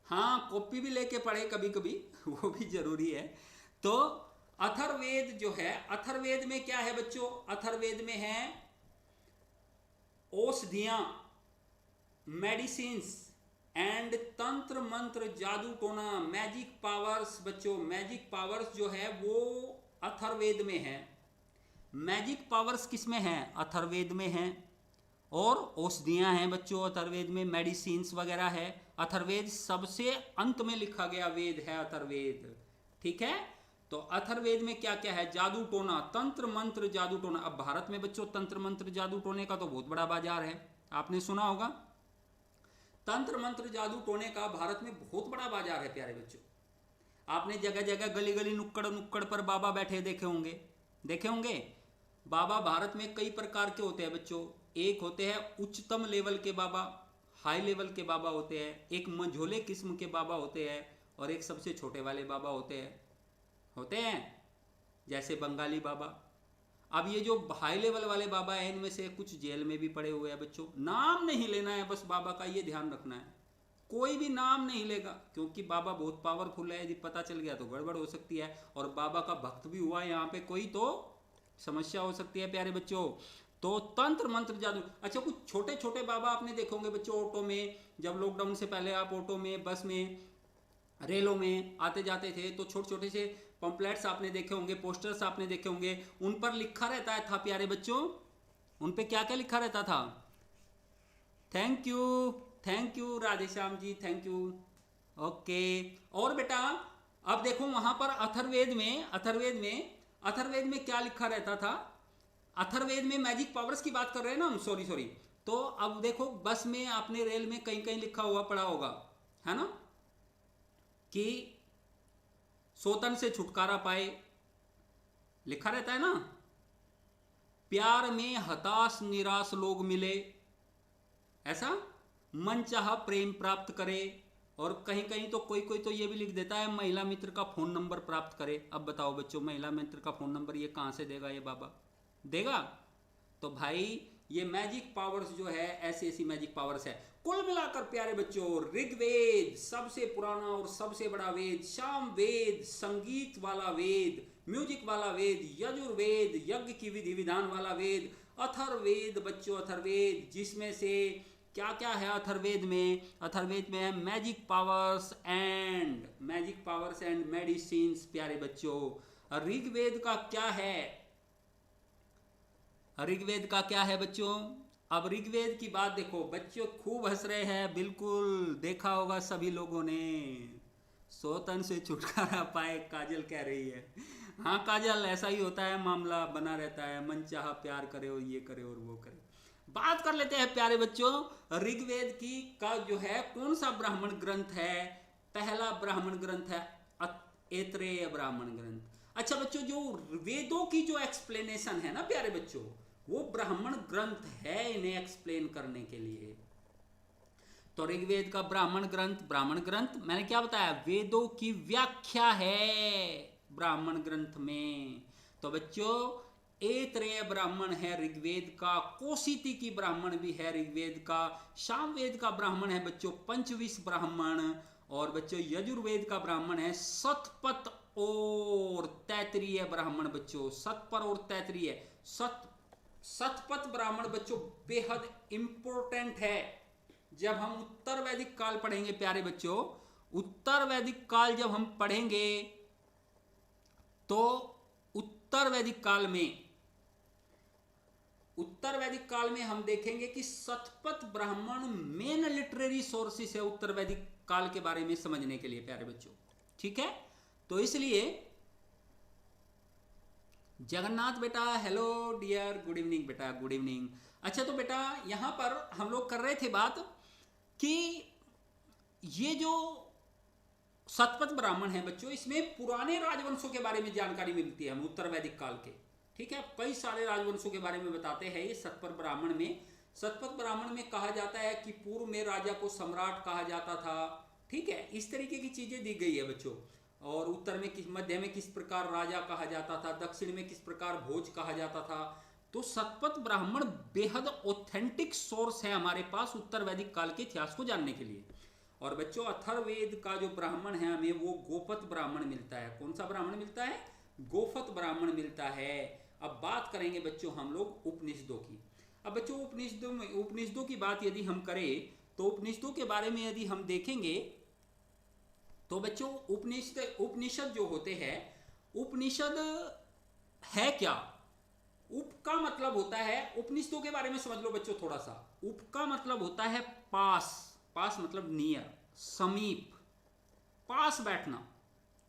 हाँ, कॉपी भी लेके पढ़े कभी कभी, वो भी जरूरी है। तो अथर्ववेद जो है, अथर्ववेद में क्या है बच्चों, अथर्ववेद में है औषधियां, मेडिसिन्स एंड तंत्र मंत्र जादू टोना, मैजिक पावर्स बच्चों। मैजिक पावर्स जो है वो अथर्ववेद में है। मैजिक पावर्स किसमें है, अथर्ववेद में है। और औषधियां हैं बच्चों अथर्ववेद में, मेडिसिन्स वगैरह है। अथर्ववेद सबसे अंत में लिखा गया वेद है अथर्ववेद, ठीक है। तो अथर्ववेद में क्या क्या है, जादू टोना, तंत्र मंत्र जादू टोना। अब भारत में बच्चों तंत्र मंत्र जादू टोने का तो बहुत बड़ा बाजार है, आपने सुना होगा। तंत्र मंत्र जादू टोने का भारत में बहुत बड़ा बाजार है प्यारे बच्चों। आपने जगह जगह गली गली नुक्कड़ नुक्कड़ पर बाबा बैठे देखे होंगे। बाबा भारत में कई प्रकार के होते हैं बच्चों। एक होते हैं उच्चतम लेवल के बाबा, हाई लेवल के बाबा होते हैं। एक मंझोले किस्म के बाबा होते हैं और एक सबसे छोटे वाले बाबा होते हैं जैसे बंगाली बाबा। अब ये जो हाई लेवल वाले बाबा हैं इनमें से कुछ जेल में भी पड़े हुए हैं बच्चों। नाम नहीं लेना है बस बाबा का, ये ध्यान रखना है। कोई भी नाम नहीं लेगा क्योंकि बाबा बहुत पावरफुल है, यदि पता चल गया तो गड़बड़ हो सकती है। और बाबा का भक्त भी हुआ यहाँ पे कोई तो समस्या हो सकती है प्यारे बच्चों। तो तंत्र मंत्र जादू। अच्छा, कुछ छोटे छोटे बाबा आपने देखे होंगे बच्चों ऑटो में, जब लॉकडाउन से पहले आप ऑटो में, बस में, रेलों में आते जाते थे तो छोटे छोटे से पंपलेट्स आपने देखे होंगे, पोस्टर्स आपने देखे होंगे। उन पर लिखा रहता था प्यारे बच्चों, उन पे क्या क्या लिखा रहता था। Thank you Radheshyam ji, thank you. Okay, और बेटा अब देखो वहां पर अथर्ववेद में क्या लिखा रहता था। अथर्ववेद में मैजिक पावर्स की बात कर रहे हैं ना हम, सॉरी। तो अब देखो बस में आपने रेल में कहीं कहीं लिखा हुआ पड़ा होगा, है ना, कि सोतन से छुटकारा पाए, लिखा रहता है ना। प्यार में हताश निराश लोग मिले, ऐसा मनचाहा प्रेम प्राप्त करे। और कहीं कहीं तो कोई कोई तो ये भी लिख देता है महिला मित्र का फोन नंबर प्राप्त करे। अब बताओ बच्चों, महिला मित्र का फोन नंबर ये कहां से देगा ये बाबा, देगा? तो भाई ये मैजिक पावर्स जो है, ऐसी ऐसी मैजिक पावर्स है। कुल मिलाकर प्यारे बच्चों, ऋग्वेद सबसे पुराना और सबसे बड़ा वेद, साम वेद संगीत वाला वेद, म्यूजिक वाला वेद, यजुर्वेद यज्ञ की विधि विधान वाला वेद, अथर्ववेद बच्चों, अथर्ववेद जिसमें से क्या क्या है अथर्ववेद में? अथर्ववेद में है मैजिक पावर्स एंड मेडिसिन्स प्यारे बच्चों। ऋग्वेद का क्या है? ऋग्वेद का क्या है बच्चों? अब ऋग्वेद की बात देखो बच्चों, खूब हंस रहे हैं, बिल्कुल देखा होगा सभी लोगों ने। सोतन से छुटकारा पाए, काजल कह रही है। हाँ काजल, ऐसा ही होता है, मामला बना रहता है, मनचाहा प्यार करे और ये करे और वो करे। बात कर लेते हैं प्यारे बच्चों ऋग्वेद की का जो है कौन सा ब्राह्मण ग्रंथ है? पहला ब्राह्मण ग्रंथ है ऐत्रेय ब्राह्मण ग्रंथ। अच्छा बच्चों, जो वेदों की जो एक्सप्लेनेशन है ना प्यारे बच्चों, वो ब्राह्मण ग्रंथ है इन्हें एक्सप्लेन करने के लिए। तो ऋग्वेद का ब्राह्मण ग्रंथ मैंने क्या बताया? वेदों की व्याख्या है ब्राह्मण ग्रंथ में। तो बच्चों ऐत्रेय ब्राह्मण है ऋग्वेद का, कोशिति की ब्राह्मण भी है ऋग्वेद का, सामवेद का ब्राह्मण है बच्चों पंचविश ब्राह्मण, और बच्चों यजुर्वेद का ब्राह्मण है शतपथ और तैतरीय ब्राह्मण बच्चों, शतपर और तैतरीय। शतपथ ब्राह्मण बच्चों बेहद इंपॉर्टेंट है। जब हम उत्तर वैदिक काल पढ़ेंगे प्यारे बच्चों, उत्तर वैदिक काल जब हम पढ़ेंगे तो उत्तर वैदिक काल में हम देखेंगे कि Shatapatha Brahmana main literary sources है उत्तर वैदिक काल के बारे में समझने के लिए प्यारे बच्चों, ठीक है? तो इसलिए जगन्नाथ बेटा, हेलो डियर, गुड इवनिंग बेटा, गुड इवनिंग। अच्छा तो बेटा यहां पर हम लोग कर रहे थे बात कि ये जो शतपथ ब्राह्मण है बच्चों, इसमें पुराने राजवंशों के बारे में जानकारी मिलती है हमें उत्तर वैदिक काल के, ठीक है? कई सारे राजवंशों के बारे में बताते हैं ये शतपथ ब्राह्मण में। शतपथ ब्राह्मण में कहा जाता है कि पूर्व में राजा को सम्राट कहा जाता था, ठीक है? इस तरीके की चीजें दी गई है बच्चों। और उत्तर में मध्य में किस प्रकार राजा कहा जाता था, दक्षिण में किस प्रकार भोज कहा जाता था। तो शतपथ ब्राह्मण बेहद ऑथेंटिक सोर्स है हमारे पास उत्तर वैदिक काल के इतिहास को जानने के लिए। और बच्चों अथर्ववेद का जो ब्राह्मण है हमें वो गोपथ ब्राह्मण मिलता है। कौन सा ब्राह्मण मिलता है? गोपथ ब्राह्मण मिलता है। अब बात करेंगे बच्चों हम लोग उपनिषदों की। अब बच्चों उपनिषदों की बात यदि हम करें तो उपनिषदों के बारे में यदि हम देखेंगे तो बच्चों उपनिषद जो होते हैं, उपनिषद है क्या? उप का मतलब होता है, उपनिषदों के बारे में समझ लो बच्चों थोड़ा सा। उप का मतलब होता है पास मतलब नियर, समीप, पास बैठना,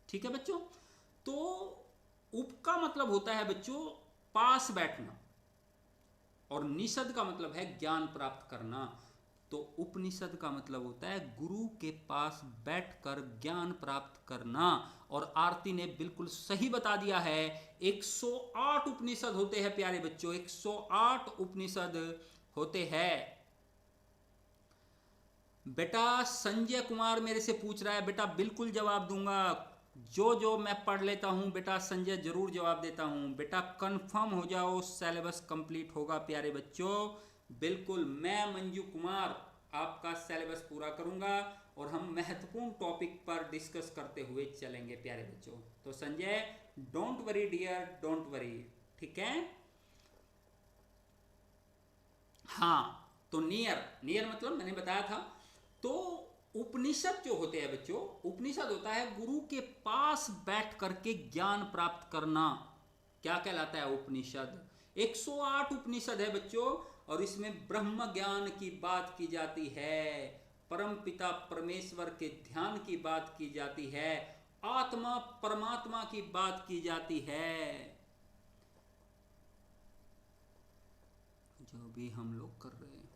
ठीक है बच्चों? तो उप का मतलब होता है बच्चों पास बैठना, और निषद का मतलब है ज्ञान प्राप्त करना। तो उपनिषद का मतलब होता है गुरु के पास बैठकर ज्ञान प्राप्त करना। और आरती ने बिल्कुल सही बता दिया है, 108 उपनिषद होते हैं प्यारे बच्चों, 108 उपनिषद होते हैं। बेटा संजय कुमार मेरे से पूछ रहा है, बेटा बिल्कुल जवाब दूंगा, जो मैं पढ़ लेता हूं बेटा संजय जरूर जवाब देता हूं। बेटा कंफर्म हो जाओ, सिलेबस कंप्लीट होगा प्यारे बच्चों, बिल्कुल मैं मंजू कुमार आपका सिलेबस पूरा करूंगा और हम महत्वपूर्ण टॉपिक पर डिस्कस करते हुए चलेंगे प्यारे बच्चों। तो Sanjay don't worry dear, don't worry, ठीक है? हाँ तो नियर मतलब मैंने बताया था। तो उपनिषद जो होते हैं बच्चों, उपनिषद होता है गुरु के पास बैठ करके ज्ञान प्राप्त करना। क्या कहलाता है उपनिषद? 108 उपनिषद है बच्चों, और इसमें ब्रह्म ज्ञान की बात की जाती है, परम पिता परमेश्वर के ध्यान की बात की जाती है, आत्मा परमात्मा की बात की जाती है। जो भी हम लोग कर रहे हैं,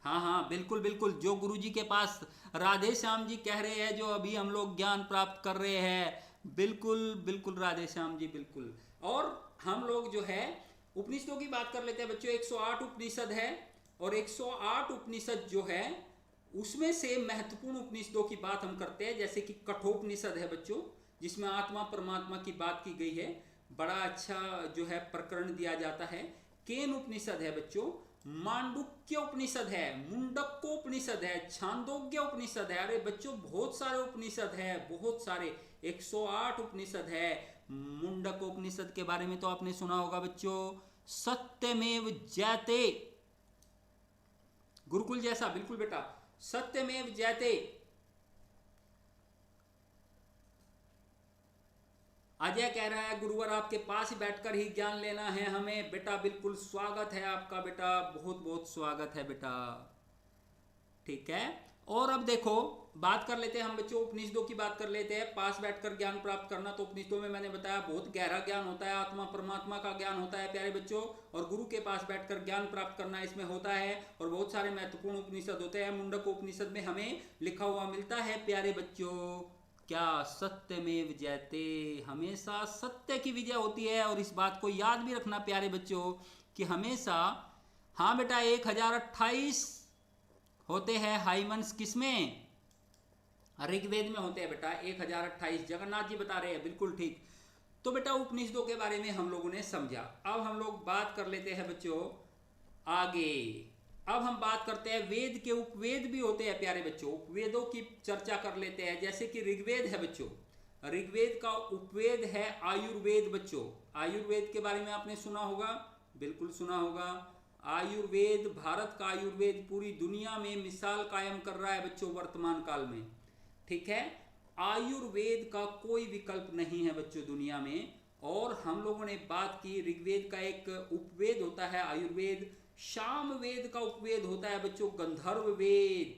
हाँ हाँ, बिल्कुल बिल्कुल, जो गुरुजी के पास राधे श्याम जी कह रहे हैं, जो अभी हम लोग ज्ञान प्राप्त कर रहे हैं, बिल्कुल बिल्कुल राधे श्याम जी, बिल्कुल। और हम लोग जो है उपनिषदों की बात कर लेते हैं बच्चों। 108 उपनिषद है, और 108 उपनिषद जो है उसमें से महत्वपूर्ण उपनिषदों की बात हम करते हैं, जैसे कि कठोपनिषद है बच्चों, जिसमें आत्मा परमात्मा की बात की गई है, बड़ा अच्छा जो है प्रकरण दिया जाता है। केन उपनिषद है बच्चों, मांडुक्य उपनिषद है, मुंडकोपनिषद है, छांदोग्य उपनिषद है। अरे बच्चों बहुत सारे उपनिषद है, बहुत सारे, 108 उपनिषद है। मुंडकोपनिषद के बारे में तो आपने सुना होगा बच्चों, सत्यमेव जयते, गुरुकुल जैसा, बिल्कुल बेटा, सत्यमेव जयते। अजय कह रहा है गुरुवर आपके पास ही बैठकर ही ज्ञान लेना है हमें। बेटा बिल्कुल स्वागत है आपका बेटा, बहुत बहुत स्वागत है बेटा, ठीक है। और अब देखो बात कर लेते हैं हम बच्चों, उपनिषदों की बात कर लेते हैं। पास बैठकर ज्ञान प्राप्त करना, तो उपनिषदों में मैंने बताया बहुत गहरा ज्ञान होता है, आत्मा परमात्मा का ज्ञान होता है प्यारे बच्चों, और गुरु के पास बैठकर ज्ञान प्राप्त करना इसमें होता है। और बहुत सारे महत्वपूर्ण उपनिषद होते हैं। मुंडक उपनिषद में हमें लिखा हुआ मिलता है प्यारे बच्चों, क्या, सत्यमेव जयते, हमेशा सत्य की विजय होती है। और इस बात को याद भी रखना प्यारे बच्चों कि हमेशा, हाँ बेटा, 1028 होते हैं हाइमन्स, किसमें, ऋग्वेद में होते हैं बेटा 1028, जगन्नाथ जी बता रहे हैं, बिल्कुल ठीक। तो बेटा उपनिषदों के बारे में हम लोगों ने समझा। अब हम लोग बात कर लेते हैं बच्चों आगे। अब हम बात करते हैं वेद के उपवेद भी होते हैं प्यारे बच्चों, उपवेदों की चर्चा कर लेते हैं। जैसे कि ऋग्वेद है बच्चों, ऋग्वेद का उपवेद है आयुर्वेद बच्चों। आयुर्वेद के बारे में आपने सुना होगा, बिल्कुल सुना होगा। आयुर्वेद, भारत का आयुर्वेद पूरी दुनिया में मिसाल कायम कर रहा है बच्चों वर्तमान काल में, ठीक है। आयुर्वेद का कोई विकल्प नहीं है बच्चों दुनिया में। और हम लोगों ने बात की ऋग्वेद का एक उपवेद होता है आयुर्वेद, सामवेद का उपवेद होता है बच्चों गंधर्व वेद,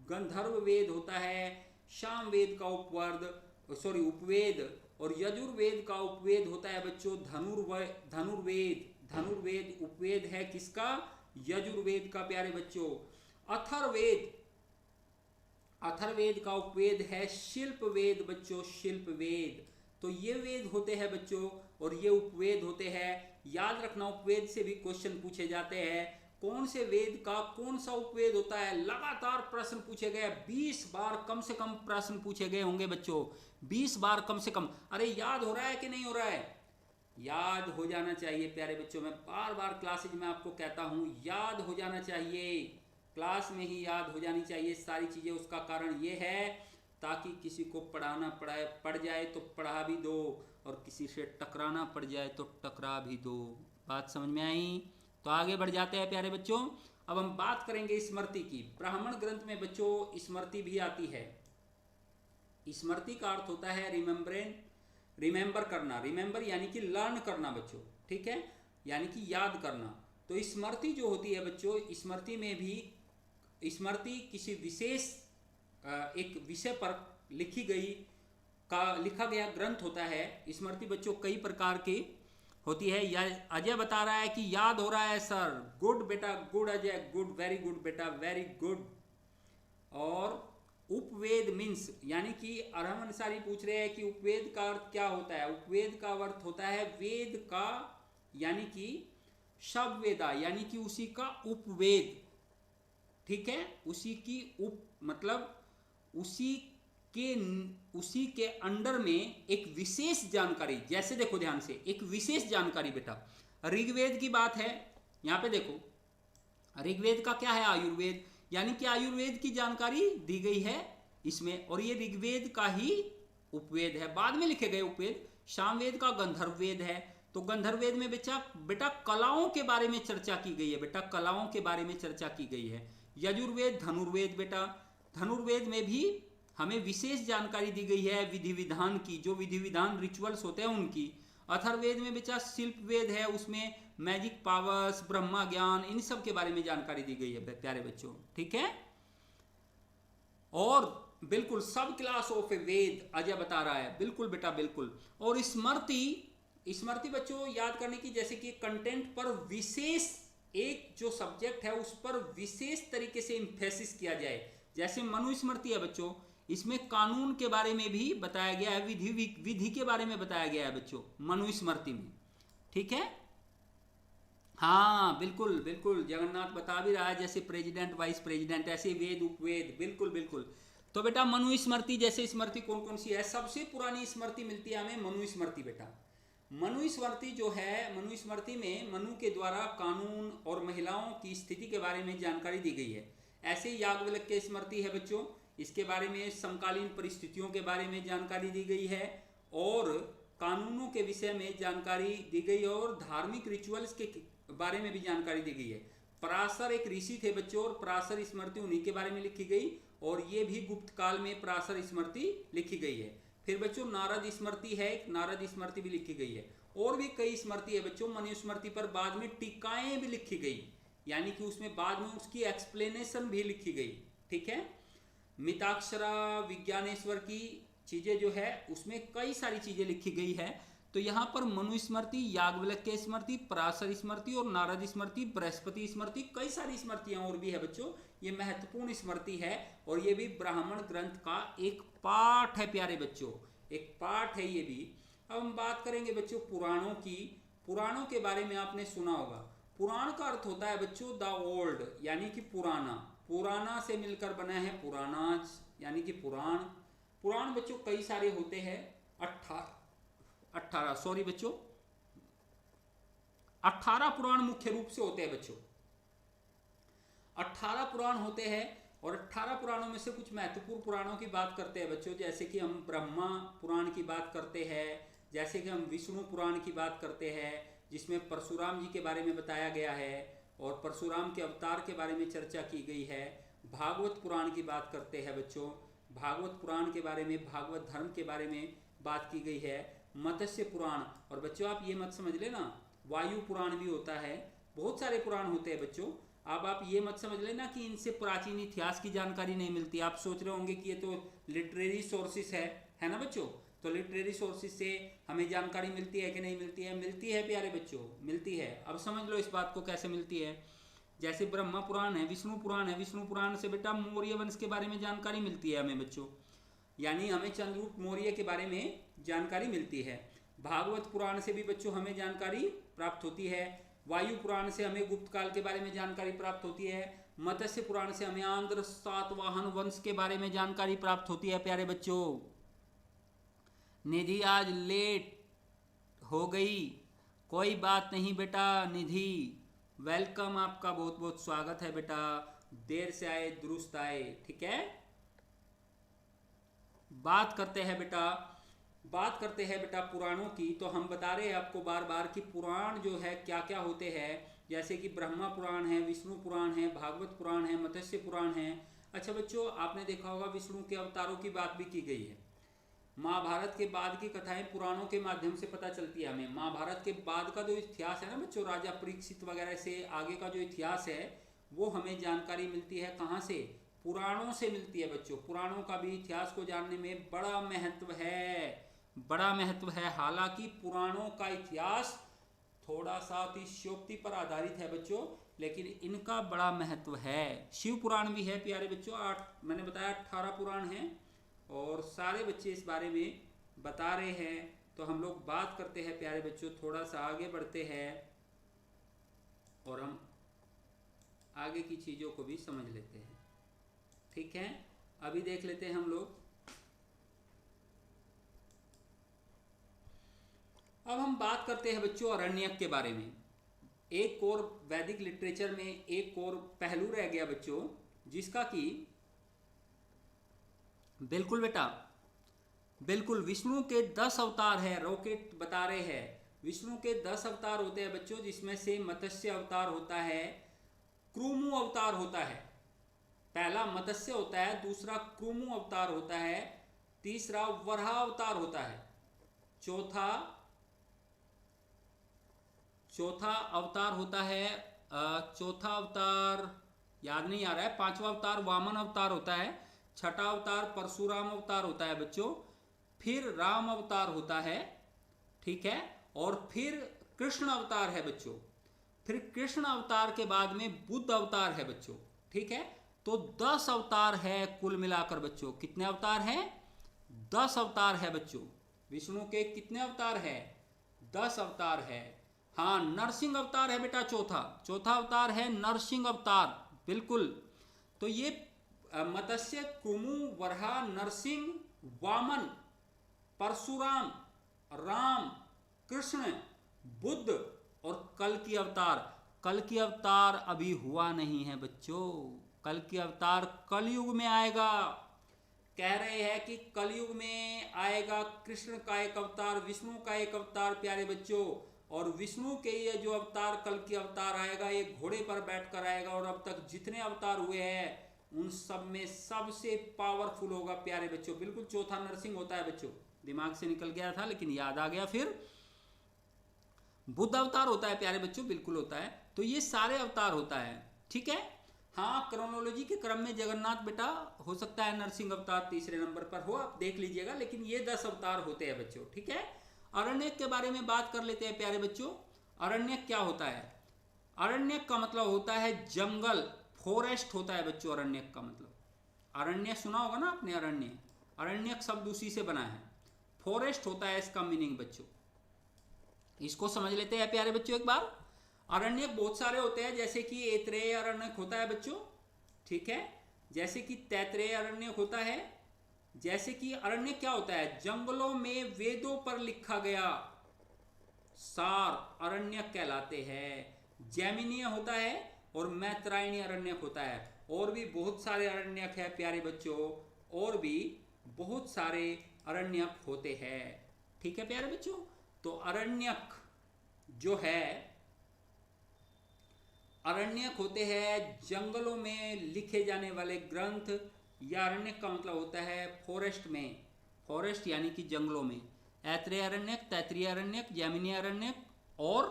गंधर्व वेद होता है, सामवेद का उपवेद, और यजुर्वेद का उपवेद होता है बच्चों धनुर्वेद। धनुर्वेद उपवेद है किसका, यजुर्वेद का प्यारे बच्चों। अथर्ववेद, अथर्ववेद का उपवेद है शिल्प वेद बच्चों, शिल्प वेद। तो ये वेद होते हैं बच्चों, और ये उपवेद होते हैं। याद रखना उपवेद से भी क्वेश्चन पूछे जाते हैं, कौन से वेद का कौन सा उपवेद होता है, लगातार प्रश्न पूछे गए, 20 बार कम से कम प्रश्न पूछे गए होंगे बच्चों, 20 बार कम से कम। अरे याद हो रहा है कि नहीं हो रहा है, याद हो जाना चाहिए प्यारे बच्चों। मैं बार बार क्लासेज में आपको कहता हूं, याद हो जाना चाहिए, क्लास में ही याद हो जानी चाहिए सारी चीजें। उसका कारण ये है ताकि किसी को पढ़ाना पड़ जाए तो पढ़ा भी दो, और किसी से टकराना पड़ जाए तो टकरा भी दो। बात समझ में आई? तो आगे बढ़ जाते हैं प्यारे बच्चों। अब हम बात करेंगे स्मृति की। ब्राह्मण ग्रंथ में बच्चों स्मृति भी आती है। स्मृति का अर्थ होता है रिमेंबर करना, रिमेंबर यानी कि लर्न करना बच्चों, ठीक है, यानी कि याद करना। तो स्मृति जो होती है बच्चों, स्मृति में भी, स्मृति किसी विशेष एक विषय पर लिखा गया ग्रंथ होता है। स्मृति बच्चों कई प्रकार की होती है। अजय बता रहा है कि याद हो रहा है सर, गुड बेटा, good Ajay, good, very good बेटा, वेरी गुड। और उपवेद मीन्स, यानी कि अरहम अंसारी पूछ रहे हैं कि उपवेद का अर्थ क्या होता है। उपवेद का अर्थ होता है वेद का, यानी कि शब्दवेदा, यानी कि उसी का उपवेद, ठीक है, उसी की मतलब उसी के अंडर में एक विशेष जानकारी। जैसे देखो ध्यान से, एक विशेष जानकारी बेटा, ऋग्वेद की बात है, यहां पे देखो ऋग्वेद का क्या है, आयुर्वेद, यानी कि आयुर्वेद की जानकारी दी गई है इसमें, और ये ऋग्वेद का ही उपवेद है, बाद में लिखे गए उपवेद। सामवेद का गंधर्ववेद है, तो गंधर्ववेद में बेटा कलाओं के बारे में चर्चा की गई है, बेटा कलाओं के बारे में चर्चा की गई है। यजुर्वेद, धनुर्वेद बेटा, धनुर्वेद में भी हमें विशेष जानकारी दी गई है विधि विधान की, जो विधि विधान रिचुअल्स होते हैं उनकी। अथर्ववेद में बेटा शिल्प वेद है, उसमें मैजिक पावर्स, ब्रह्मा ज्ञान, इन सब के बारे में जानकारी दी गई है प्यारे बच्चों, ठीक है। और बिल्कुल सब क्लास ऑफ ए वेद अजय बता रहा है, बिल्कुल बेटा बिल्कुल। और स्मृति बच्चों याद करने की, जैसे कि कंटेंट पर विशेष एक जो सब्जेक्ट है उस पर विशेष तरीके से इम्फेसिस किया जाए। जैसे मनुस्मृति है बच्चों, इसमें कानून के बारे में भी बताया गया है, विधि के बारे में बताया गया है बच्चों मनुस्मृति में। ठीक है, हाँ बिल्कुल बिल्कुल, जगन्नाथ बता भी रहा है जैसे प्रेसिडेंट वाइस प्रेसिडेंट, ऐसे वेद उपवेद, बिल्कुल बिल्कुल। तो बेटा मनुस्मृति जैसे स्मृति कौन कौन सी है? सबसे पुरानी स्मृति मिलती है हमें मनुस्मृति बेटा। मनुस्मृति जो है, मनुस्मृति में मनु के द्वारा कानून और महिलाओं की स्थिति के बारे में जानकारी दी गई है। ऐसे ही याज्ञवल्क्य स्मृति है बच्चों, इसके बारे में समकालीन परिस्थितियों के बारे में जानकारी दी गई है और कानूनों के विषय में जानकारी दी गई और धार्मिक रिचुअल्स के बारे में भी जानकारी दी गई है। पराशर एक ऋषि थे बच्चों और पराशर स्मृति उन्हीं के बारे में लिखी गई और ये भी गुप्त काल में पराशर स्मृति लिखी गई है। फिर बच्चों नारद स्मृति है, नारद स्मृति भी लिखी गई है और भी कई स्मृति है बच्चों। मनुस्मृति पर बाद में टीकाएं भी लिखी गई, यानी कि उसमें बाद में उसकी एक्सप्लेनेशन भी लिखी गई। ठीक है, मिताक्षरा विज्ञानेश्वर की चीजें जो है उसमें कई सारी चीजें लिखी गई है। तो यहाँ पर मनुस्मृति, याज्ञवल्क्य स्मृति, पराशर स्मृति और नारद स्मृति, बृहस्पति स्मृति, कई सारी स्मृतियां और भी है बच्चों। ये महत्वपूर्ण स्मृति है और ये भी ब्राह्मण ग्रंथ का एक पाठ है प्यारे बच्चों, एक पाठ है ये भी। अब हम बात करेंगे बच्चों पुराणों की। पुराणों के बारे में आपने सुना होगा, पुराण का अर्थ होता है बच्चों द ओल्ड, यानी कि पुराना। पुराना से मिलकर बना है पुराणाज, यानी कि पुराण। पुराण बच्चों कई सारे होते हैं, 18 पुराण मुख्य रूप से होते हैं बच्चों। 18 पुराण होते हैं और 18 पुराणों में से कुछ महत्वपूर्ण पुराणों की बात करते हैं बच्चों, जैसे कि हम ब्रह्मा पुराण की बात करते हैं, जैसे कि हम विष्णु पुराण की बात करते हैं जिसमें परशुराम जी के बारे में बताया गया है और परशुराम के अवतार के बारे में चर्चा की गई है। भागवत पुराण की बात करते हैं बच्चों, भागवत पुराण के बारे में, भागवत धर्म के बारे में बात की गई है। मत्स्य पुराण, और बच्चों आप ये मत समझ लेना वायु पुराण भी होता है, बहुत सारे पुराण होते हैं बच्चों। अब आप ये मत समझ लेना कि इनसे प्राचीन इतिहास की जानकारी नहीं मिलती। आप सोच रहे होंगे कि ये तो लिटरेरी सोर्सेस है ना बच्चों, तो लिटरेरी सोर्सेस से हमें जानकारी मिलती है कि नहीं मिलती है? मिलती है प्यारे बच्चों, मिलती है। अब समझ लो इस बात को कैसे मिलती है। जैसे ब्रह्मा पुराण है, विष्णु पुराण है, विष्णु पुराण से बेटा मौर्य वंश के बारे में जानकारी मिलती है हमें बच्चों, यानी हमें चंद्रगुप्त मौर्य के बारे में जानकारी मिलती है। भागवत पुराण से भी बच्चों हमें जानकारी प्राप्त होती है। वायु पुराण से हमें गुप्त काल के बारे में जानकारी प्राप्त होती है। मत्स्य पुराण से हमें आंध्र सातवाहन वंश के बारे में जानकारी प्राप्त होती है प्यारे बच्चों। निधि आज लेट हो गई, कोई बात नहीं बेटा निधि, वेलकम, आपका बहुत बहुत स्वागत है बेटा, देर से आए दुरुस्त आए। ठीक है, बात करते हैं बेटा पुराणों की। तो हम बता रहे हैं आपको बार बार कि पुराण जो है क्या क्या होते हैं, जैसे कि ब्रह्मा पुराण है, विष्णु पुराण है, भागवत पुराण है, मत्स्य पुराण है। अच्छा बच्चों आपने देखा होगा विष्णु के अवतारों की बात भी की गई है। महाभारत के बाद की कथाएं पुराणों के माध्यम से पता चलती है हमें। महाभारत के बाद का जो इतिहास है ना बच्चों, राजा परीक्षित वगैरह से आगे का जो इतिहास है वो हमें जानकारी मिलती है कहाँ से? पुराणों से मिलती है बच्चों। पुराणों का भी इतिहास को जानने में बड़ा महत्व है, हालांकि पुराणों का इतिहास थोड़ा सा अतिशयोक्ति पर आधारित है बच्चों, लेकिन इनका बड़ा महत्व है। शिव पुराण भी है प्यारे बच्चों, मैंने बताया 18 पुराण हैं और सारे बच्चे इस बारे में बता रहे हैं। तो हम लोग बात करते हैं प्यारे बच्चों, थोड़ा सा आगे बढ़ते हैं और हम आगे की चीज़ों को भी समझ लेते हैं। ठीक है, अभी देख लेते हैं हम लोग। अब हम बात करते हैं बच्चों अरण्यक के बारे में। एक और वैदिक लिटरेचर में एक और पहलू रह गया बच्चों, जिसका कि बिल्कुल बेटा बिल्कुल विष्णु के 10 अवतार है। रॉकेट बता रहे हैं विष्णु के 10 अवतार होते हैं बच्चों, जिसमें से मत्स्य अवतार होता है, क्रूमु अवतार होता है। पहला मत्स्य होता है, दूसरा क्रूमु अवतार होता है, तीसरा वराह अवतार होता है, चौथा अवतार होता है, चौथा अवतार याद नहीं आ रहा है, पांचवा अवतार वामन अवतार होता है, छठा अवतार परशुराम अवतार होता है बच्चों, फिर राम अवतार होता है, ठीक है, और फिर कृष्ण अवतार है बच्चों। फिर कृष्ण अवतार के बाद में बुद्ध अवतार है बच्चों, ठीक है। तो 10 अवतार है कुल मिलाकर बच्चों। कितने अवतार हैं? 10 अवतार है बच्चों। विष्णु के कितने अवतार है? 10 अवतार है। हाँ, नरसिंह अवतार है बेटा चौथा अवतार है नरसिंह अवतार, बिल्कुल। तो ये मत्स्य, कुमु, वराह, नरसिंह, वामन, परशुराम, राम, कृष्ण, बुद्ध और कल की अवतार। कल की अवतार अभी हुआ नहीं है बच्चों, कल की अवतार कलयुग में आएगा। कह रहे हैं कि कलयुग में आएगा कृष्ण का एक अवतार, विष्णु का एक अवतार प्यारे बच्चों। और विष्णु के ये जो अवतार कल की अवतार आएगा, ये घोड़े पर बैठकर आएगा और अब तक जितने अवतार हुए हैं उन सब में सबसे पावरफुल होगा प्यारे बच्चों। बिल्कुल चौथा नरसिंह होता है बच्चों, दिमाग से निकल गया था लेकिन याद आ गया। फिर बुद्ध अवतार होता है प्यारे बच्चों, बिल्कुल होता है। तो ये सारे अवतार होता है, ठीक है। हाँ, क्रोनोलॉजी के क्रम में जगन्नाथ बेटा हो सकता है नरसिंह अवतार तीसरे नंबर पर हो, आप देख लीजिएगा, लेकिन ये 10 अवतार होते हैं बच्चों, ठीक है। अरण्यक के बारे में बात कर लेते हैं प्यारे बच्चों। अरण्यक क्या होता है? अरण्यक का मतलब होता है जंगल, फॉरेस्ट होता है बच्चों अरण्यक का मतलब। अरण्य सुना होगा ना आपने, अरण्य, अरण्यक शब्द उसी से बना है। फॉरेस्ट होता है इसका मीनिंग बच्चों। इसको समझ लेते हैं प्यारे बच्चों एक बार। अरण्यक बहुत सारे होते हैं, जैसे कि ऐतरेय अरण्यक होता है बच्चों, ठीक है। जैसे कि तैतरेय अरण्यक होता है। जैसे कि अरण्यक क्या होता है? जंगलों में वेदों पर लिखा गया सार अरण्यक कहलाते हैं। जैमिनीय होता है और मैत्रायणी अरण्यक होता है। और भी बहुत सारे अरण्यक है प्यारे बच्चों, और भी बहुत सारे अरण्यक होते हैं, ठीक है प्यारे बच्चों। तो अरण्यक जो है, अरण्यक होते हैं जंगलों में लिखे जाने वाले ग्रंथ, या अरण्यक का मतलब होता है फॉरेस्ट में, फॉरेस्ट यानी कि जंगलों में। ऐतरेय अरण्यक, तैतरीय अरण्यक, जैमिनीय अरण्यक और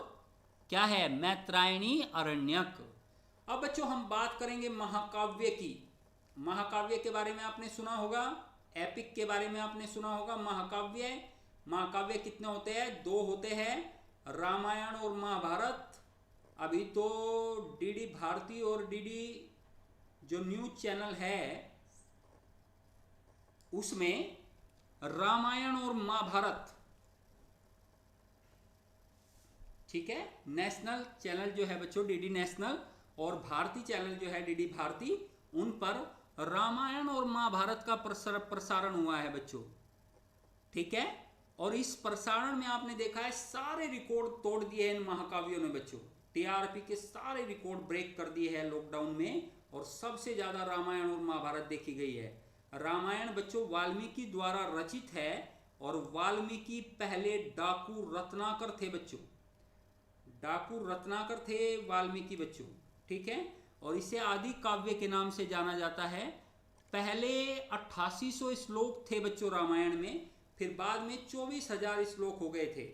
क्या है? मैत्रायणी अरण्यक। अब बच्चों हम बात करेंगे महाकाव्य की। महाकाव्य के बारे में आपने सुना होगा, एपिक के बारे में आपने सुना होगा। महाकाव्य, महाकाव्य कितने होते हैं? 2 होते हैं, रामायण और महाभारत। अभी तो डीडी भारती और डीडी जो न्यूज चैनल है उसमें रामायण और महाभारत, ठीक है। नेशनल चैनल जो है बच्चों डीडी नेशनल, और भारती चैनल जो है डीडी भारती, उन पर रामायण और महाभारत का प्रसारण हुआ है बच्चों, ठीक है। और इस प्रसारण में आपने देखा है सारे रिकॉर्ड तोड़ दिए हैं इन महाकाव्यों ने बच्चों। टीआरपी के सारे रिकॉर्ड ब्रेक कर दिए हैं लॉकडाउन में, और सबसे ज्यादा रामायण और महाभारत देखी गई है। रामायण बच्चों वाल्मीकि द्वारा रचित है, और वाल्मीकि पहले डाकू रत्नाकर थे बच्चों, डाकू रत्नाकर थे वाल्मीकि बच्चों, ठीक है। और इसे आदि काव्य के नाम से जाना जाता है। पहले 8800 श्लोक थे बच्चों रामायण में, फिर बाद में 24,000 श्लोक हो गए थे।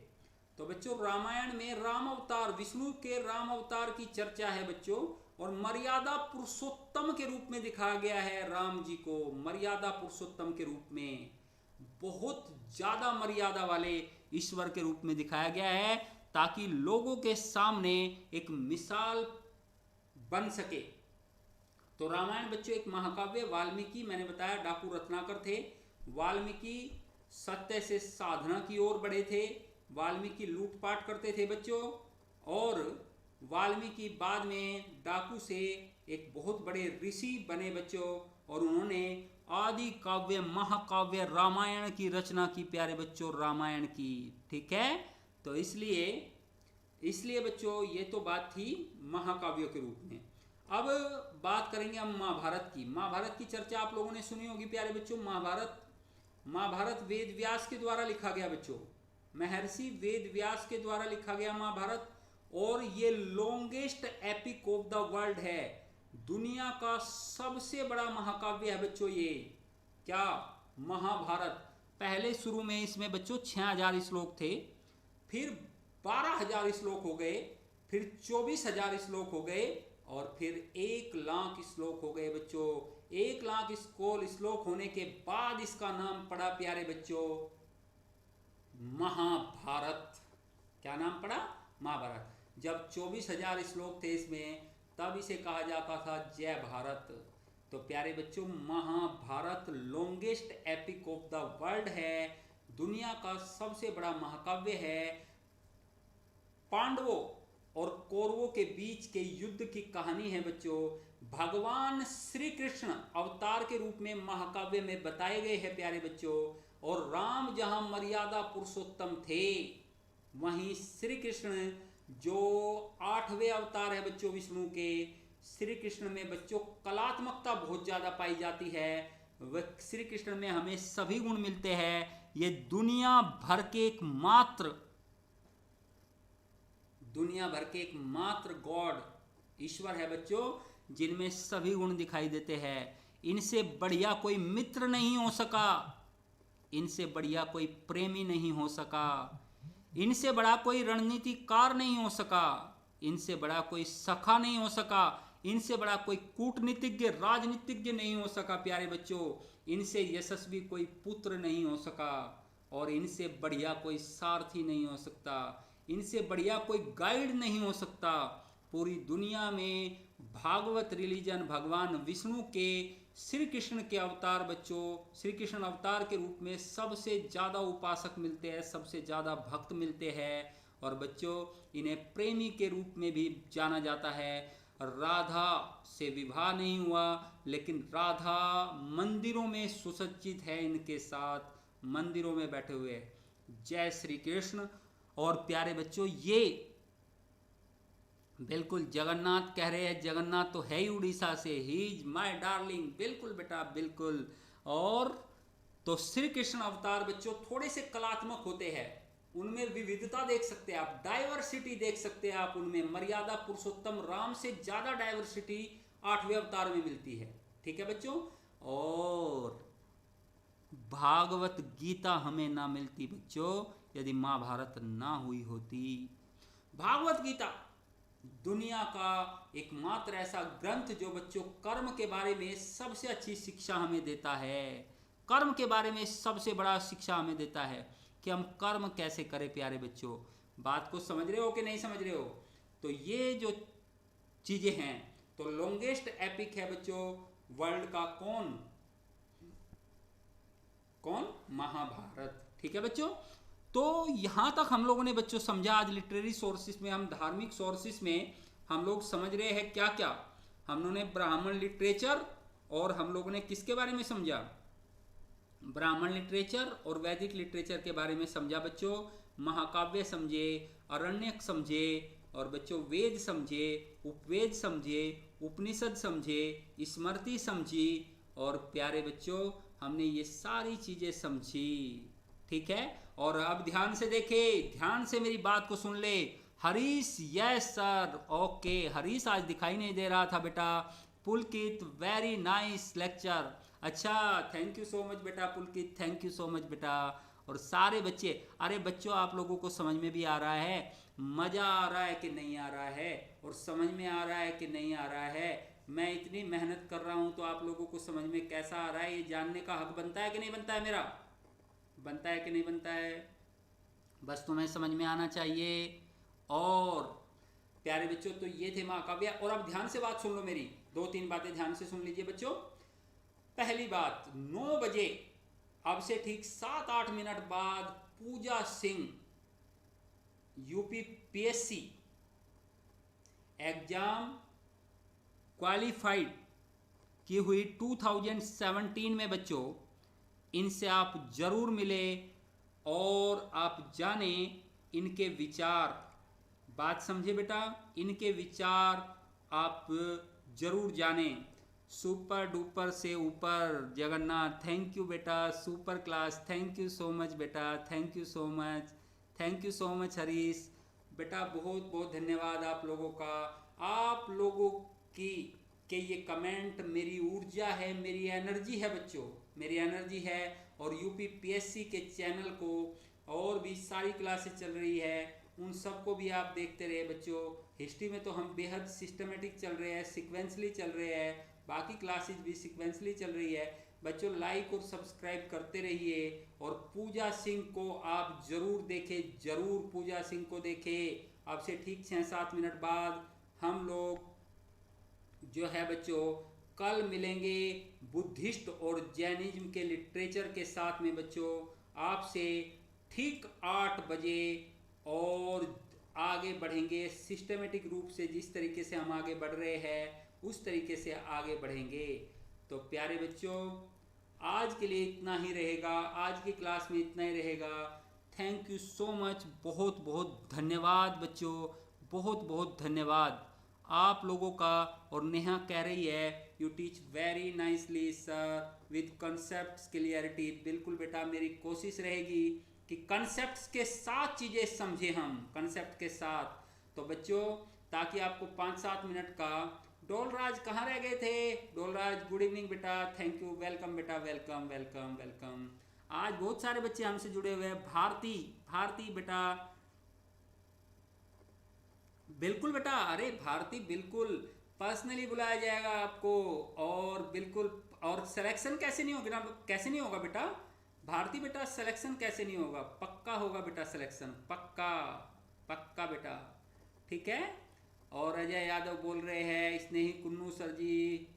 तो बच्चों रामायण में राम अवतार, विष्णु के राम अवतार की चर्चा है बच्चों, और मर्यादा पुरुषोत्तम के रूप में दिखाया गया है राम जी को, मर्यादा पुरुषोत्तम के रूप में, बहुत ज्यादा मर्यादा वाले ईश्वर के रूप में दिखाया गया है, ताकि लोगों के सामने एक मिसाल बन सके। तो रामायण बच्चों एक महाकाव्य, वाल्मीकि मैंने बताया डाकू रत्नाकर थे। वाल्मीकि सत्य से साधना की ओर बढ़े थे, वाल्मीकि लूटपाट करते थे बच्चों, और वाल्मीकि बाद में डाकू से एक बहुत बड़े ऋषि बने बच्चों, और उन्होंने आदि काव्य महाकाव्य रामायण की रचना की प्यारे बच्चों, रामायण की, ठीक है। तो इसलिए बच्चों ये तो बात थी महाकाव्यों के रूप में। अब बात करेंगे हम महाभारत की। महाभारत की चर्चा आप लोगों ने सुनी होगी प्यारे बच्चों। महाभारत वेद व्यास के द्वारा लिखा गया बच्चों, महर्षि वेद व्यास के द्वारा लिखा गया महाभारत, और ये longest epic of the world है, दुनिया का सबसे बड़ा महाकाव्य है बच्चों ये। क्या? महाभारत। पहले शुरू में इसमें बच्चों 6000 श्लोक थे, फिर 12,000 श्लोक हो गए, फिर 24,000 श्लोक हो गए, और फिर 1,00,000 श्लोक हो गए बच्चों। 1,00,000 श्लोक होने के बाद इसका नाम पड़ा प्यारे बच्चों महाभारत। क्या नाम पड़ा? महाभारत। जब 24,000 श्लोक थे इसमें, तब इसे कहा जाता था जय भारत। तो प्यारे बच्चों, Mahabharat longest epic of the world है, दुनिया का सबसे बड़ा महाकाव्य है। पांडवों और कौरवों के बीच के युद्ध की कहानी है बच्चों। भगवान श्री कृष्ण अवतार के रूप में महाकाव्य में बताए गए हैं प्यारे बच्चों। और राम जहां मर्यादा पुरुषोत्तम थे, वहीं श्री कृष्ण जो 8वें अवतार है बच्चों विष्णु के, श्री कृष्ण में बच्चों कलात्मकता बहुत ज्यादा पाई जाती है। वह श्री कृष्ण में हमें सभी गुण मिलते हैं। ये दुनिया भर के एकमात्र गॉड ईश्वर है बच्चों, जिनमें सभी गुण दिखाई देते हैं। इनसे बढ़िया कोई मित्र नहीं हो सका, इनसे बढ़िया कोई प्रेमी नहीं हो सका, इनसे बड़ा कोई रणनीतिकार नहीं हो सका, इनसे बड़ा कोई सखा नहीं हो सका, इनसे बड़ा कोई कूटनीतिज्ञ राजनीतिज्ञ नहीं हो सका प्यारे बच्चों। इनसे यशस्वी कोई पुत्र नहीं हो सका, और इनसे बढ़िया कोई सारथी नहीं हो सकता, इनसे बढ़िया कोई गाइड नहीं हो सकता। पूरी दुनिया में भागवत रिलीजन भगवान विष्णु के श्री कृष्ण के अवतार बच्चों, श्री कृष्ण अवतार के रूप में सबसे ज़्यादा उपासक मिलते हैं, सबसे ज़्यादा भक्त मिलते हैं। और बच्चों, इन्हें प्रेमी के रूप में भी जाना जाता है। राधा से विवाह नहीं हुआ, लेकिन राधा मंदिरों में सुसज्जित है, इनके साथ मंदिरों में बैठे हुए। जय श्री कृष्ण। और प्यारे बच्चों, ये बिल्कुल जगन्नाथ कह रहे हैं, जगन्नाथ तो है ही उड़ीसा से, ही इज माय डार्लिंग। बिल्कुल बेटा बिल्कुल। और तो श्री कृष्ण अवतार बच्चों थोड़े से कलात्मक होते हैं, उनमें विविधता देख सकते हैं आप, डाइवर्सिटी देख सकते हैं आप उनमें। मर्यादा पुरुषोत्तम राम से ज्यादा डाइवर्सिटी 8वें अवतार में मिलती है। ठीक है बच्चों। और भागवत गीता हमें ना मिलती बच्चों यदि महाभारत ना हुई होती। भागवत गीता दुनिया का एकमात्र ऐसा ग्रंथ जो बच्चों कर्म के बारे में सबसे अच्छी शिक्षा हमें देता है। कर्म के बारे में सबसे बड़ा शिक्षा हमें देता है कि हम कर्म कैसे करें प्यारे बच्चों। बात को समझ रहे हो कि नहीं समझ रहे हो? तो ये जो चीजें हैं, तो लॉन्गेस्ट एपिक है बच्चों वर्ल्ड का कौन? महाभारत। ठीक है बच्चों। तो यहां तक हम लोगों ने बच्चों समझा। आज लिटरेरी सोर्सेस में, हम धार्मिक सोर्सेस में हम लोग समझ रहे हैं क्या क्या। हम लोगों ने ब्राह्मण लिटरेचर, और हम लोगों ने किसके बारे में समझा? ब्राह्मण लिटरेचर और वैदिक लिटरेचर के बारे में समझा बच्चों। महाकाव्य समझे, अरण्यक समझे, और बच्चों वेद समझे, उपवेद समझे, उपनिषद समझे, स्मृति समझी, और प्यारे बच्चों हमने ये सारी चीजें समझी। ठीक है। और अब ध्यान से देखे, ध्यान से मेरी बात को सुन ले। Harish, yes sir, okay. Harish आज दिखाई नहीं दे रहा था बेटा। पुलकित, वेरी नाइस लेक्चर। अच्छा, थैंक यू सो मच बेटा पुलकित, थैंक यू सो मच बेटा। और सारे बच्चे, अरे बच्चों आप लोगों को समझ में भी आ रहा है, मजा आ रहा है कि नहीं आ रहा है, और समझ में आ रहा है कि नहीं आ रहा है? मैं इतनी मेहनत कर रहा हूं तो आप लोगों को समझ में कैसा आ रहा है, ये जानने का हक बनता है कि नहीं बनता है मेरा? बनता है कि नहीं बनता है? बस तुम्हें समझ में आना चाहिए। और प्यारे बच्चों, तो ये थे महाकाव्य। और अब ध्यान से बात सुन लो मेरी, 2-3 बातें ध्यान से सुन लीजिए बच्चों। पहली बात, 9 बजे अब से ठीक 7-8 मिनट बाद Pooja Singh UP PSC exam qualified की हुई 2017 में बच्चों, इनसे आप जरूर मिले और आप जाने इनके विचार। बात समझे बेटा, इनके विचार आप जरूर जाने। सुपर डुपर से ऊपर जगन्नाथ, थैंक यू बेटा। Super class, thank you so much बेटा, thank you so much, thank you so much Harish बेटा, बहुत बहुत धन्यवाद आप लोगों का। आप लोगों की के ये कमेंट मेरी ऊर्जा है, मेरी एनर्जी है बच्चों, मेरी एनर्जी है। और यूपी पीएससी के चैनल को और भी सारी क्लासेस चल रही है, उन सबको भी आप देखते रहे बच्चों। हिस्ट्री में तो हम बेहद सिस्टमेटिक चल रहे हैं, सिक्वेंसली चल रहे हैं, बाकी क्लासेस भी सिक्वेंसली चल रही है। बच्चों लाइक और सब्सक्राइब करते रहिए। और पूजा सिंह को आप जरूर देखें, जरूर पूजा सिंह को देखें। आपसे ठीक 6-7 मिनट बाद हम लोग जो है बच्चों कल मिलेंगे बुद्धिस्ट और जैनिज्म के लिटरेचर के साथ में बच्चों आपसे ठीक 8 बजे। और आगे बढ़ेंगे सिस्टमेटिक रूप से, जिस तरीके से हम आगे बढ़ रहे हैं उस तरीके से आगे बढ़ेंगे। तो प्यारे बच्चों आज के लिए इतना ही रहेगा, आज की क्लास में इतना ही रहेगा। थैंक यू सो मच, बहुत बहुत धन्यवाद बच्चों, बहुत बहुत धन्यवाद आप लोगों का। और नेहा कह रही है you teach very nicely sir with concept clarity. बिल्कुल बेटा, मेरी कोशिश रहेगी कि कंसेप्ट के साथ चीज़ें समझे हम, कंसेप्ट के साथ। तो बच्चों ताकि आपको 5-7 मिनट का। डोलराज कहाँ रह गए थे? डोलराज गुड इवनिंग बेटा, थैंक यू, वेलकम बेटा, वेलकम वेलकम वेलकम। आज बहुत सारे बच्चे हमसे जुड़े हुए हैं। भारती बेटा, बिल्कुल बेटा, अरे भारती बिल्कुल पर्सनली बुलाया जाएगा आपको। और बिल्कुल, और सिलेक्शन कैसे नहीं होगा, कैसे नहीं होगा बेटा भारती बेटा, सिलेक्शन कैसे नहीं होगा? पक्का होगा बेटा सिलेक्शन, पक्का पक्का बेटा, ठीक है। और अजय यादव बोल रहे हैं स्नेही कुन्नू सर जी,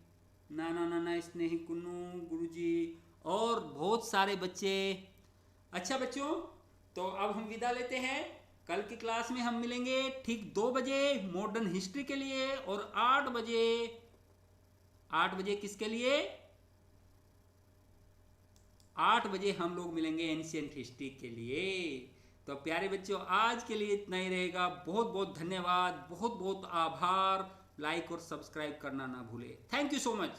ना ना ना ना स्नेही कुन्नू गुरुजी, और बहुत सारे बच्चे। अच्छा बच्चों, तो अब हम विदा लेते हैं। कल की क्लास में हम मिलेंगे ठीक 2 बजे मॉडर्न हिस्ट्री के लिए, और 8 बजे किसके लिए? 8 बजे हम लोग मिलेंगे एंशिएंट हिस्ट्री के लिए। तो प्यारे बच्चों आज के लिए इतना ही रहेगा। बहुत बहुत धन्यवाद, बहुत बहुत आभार। लाइक और सब्सक्राइब करना ना भूले। Thank you so much.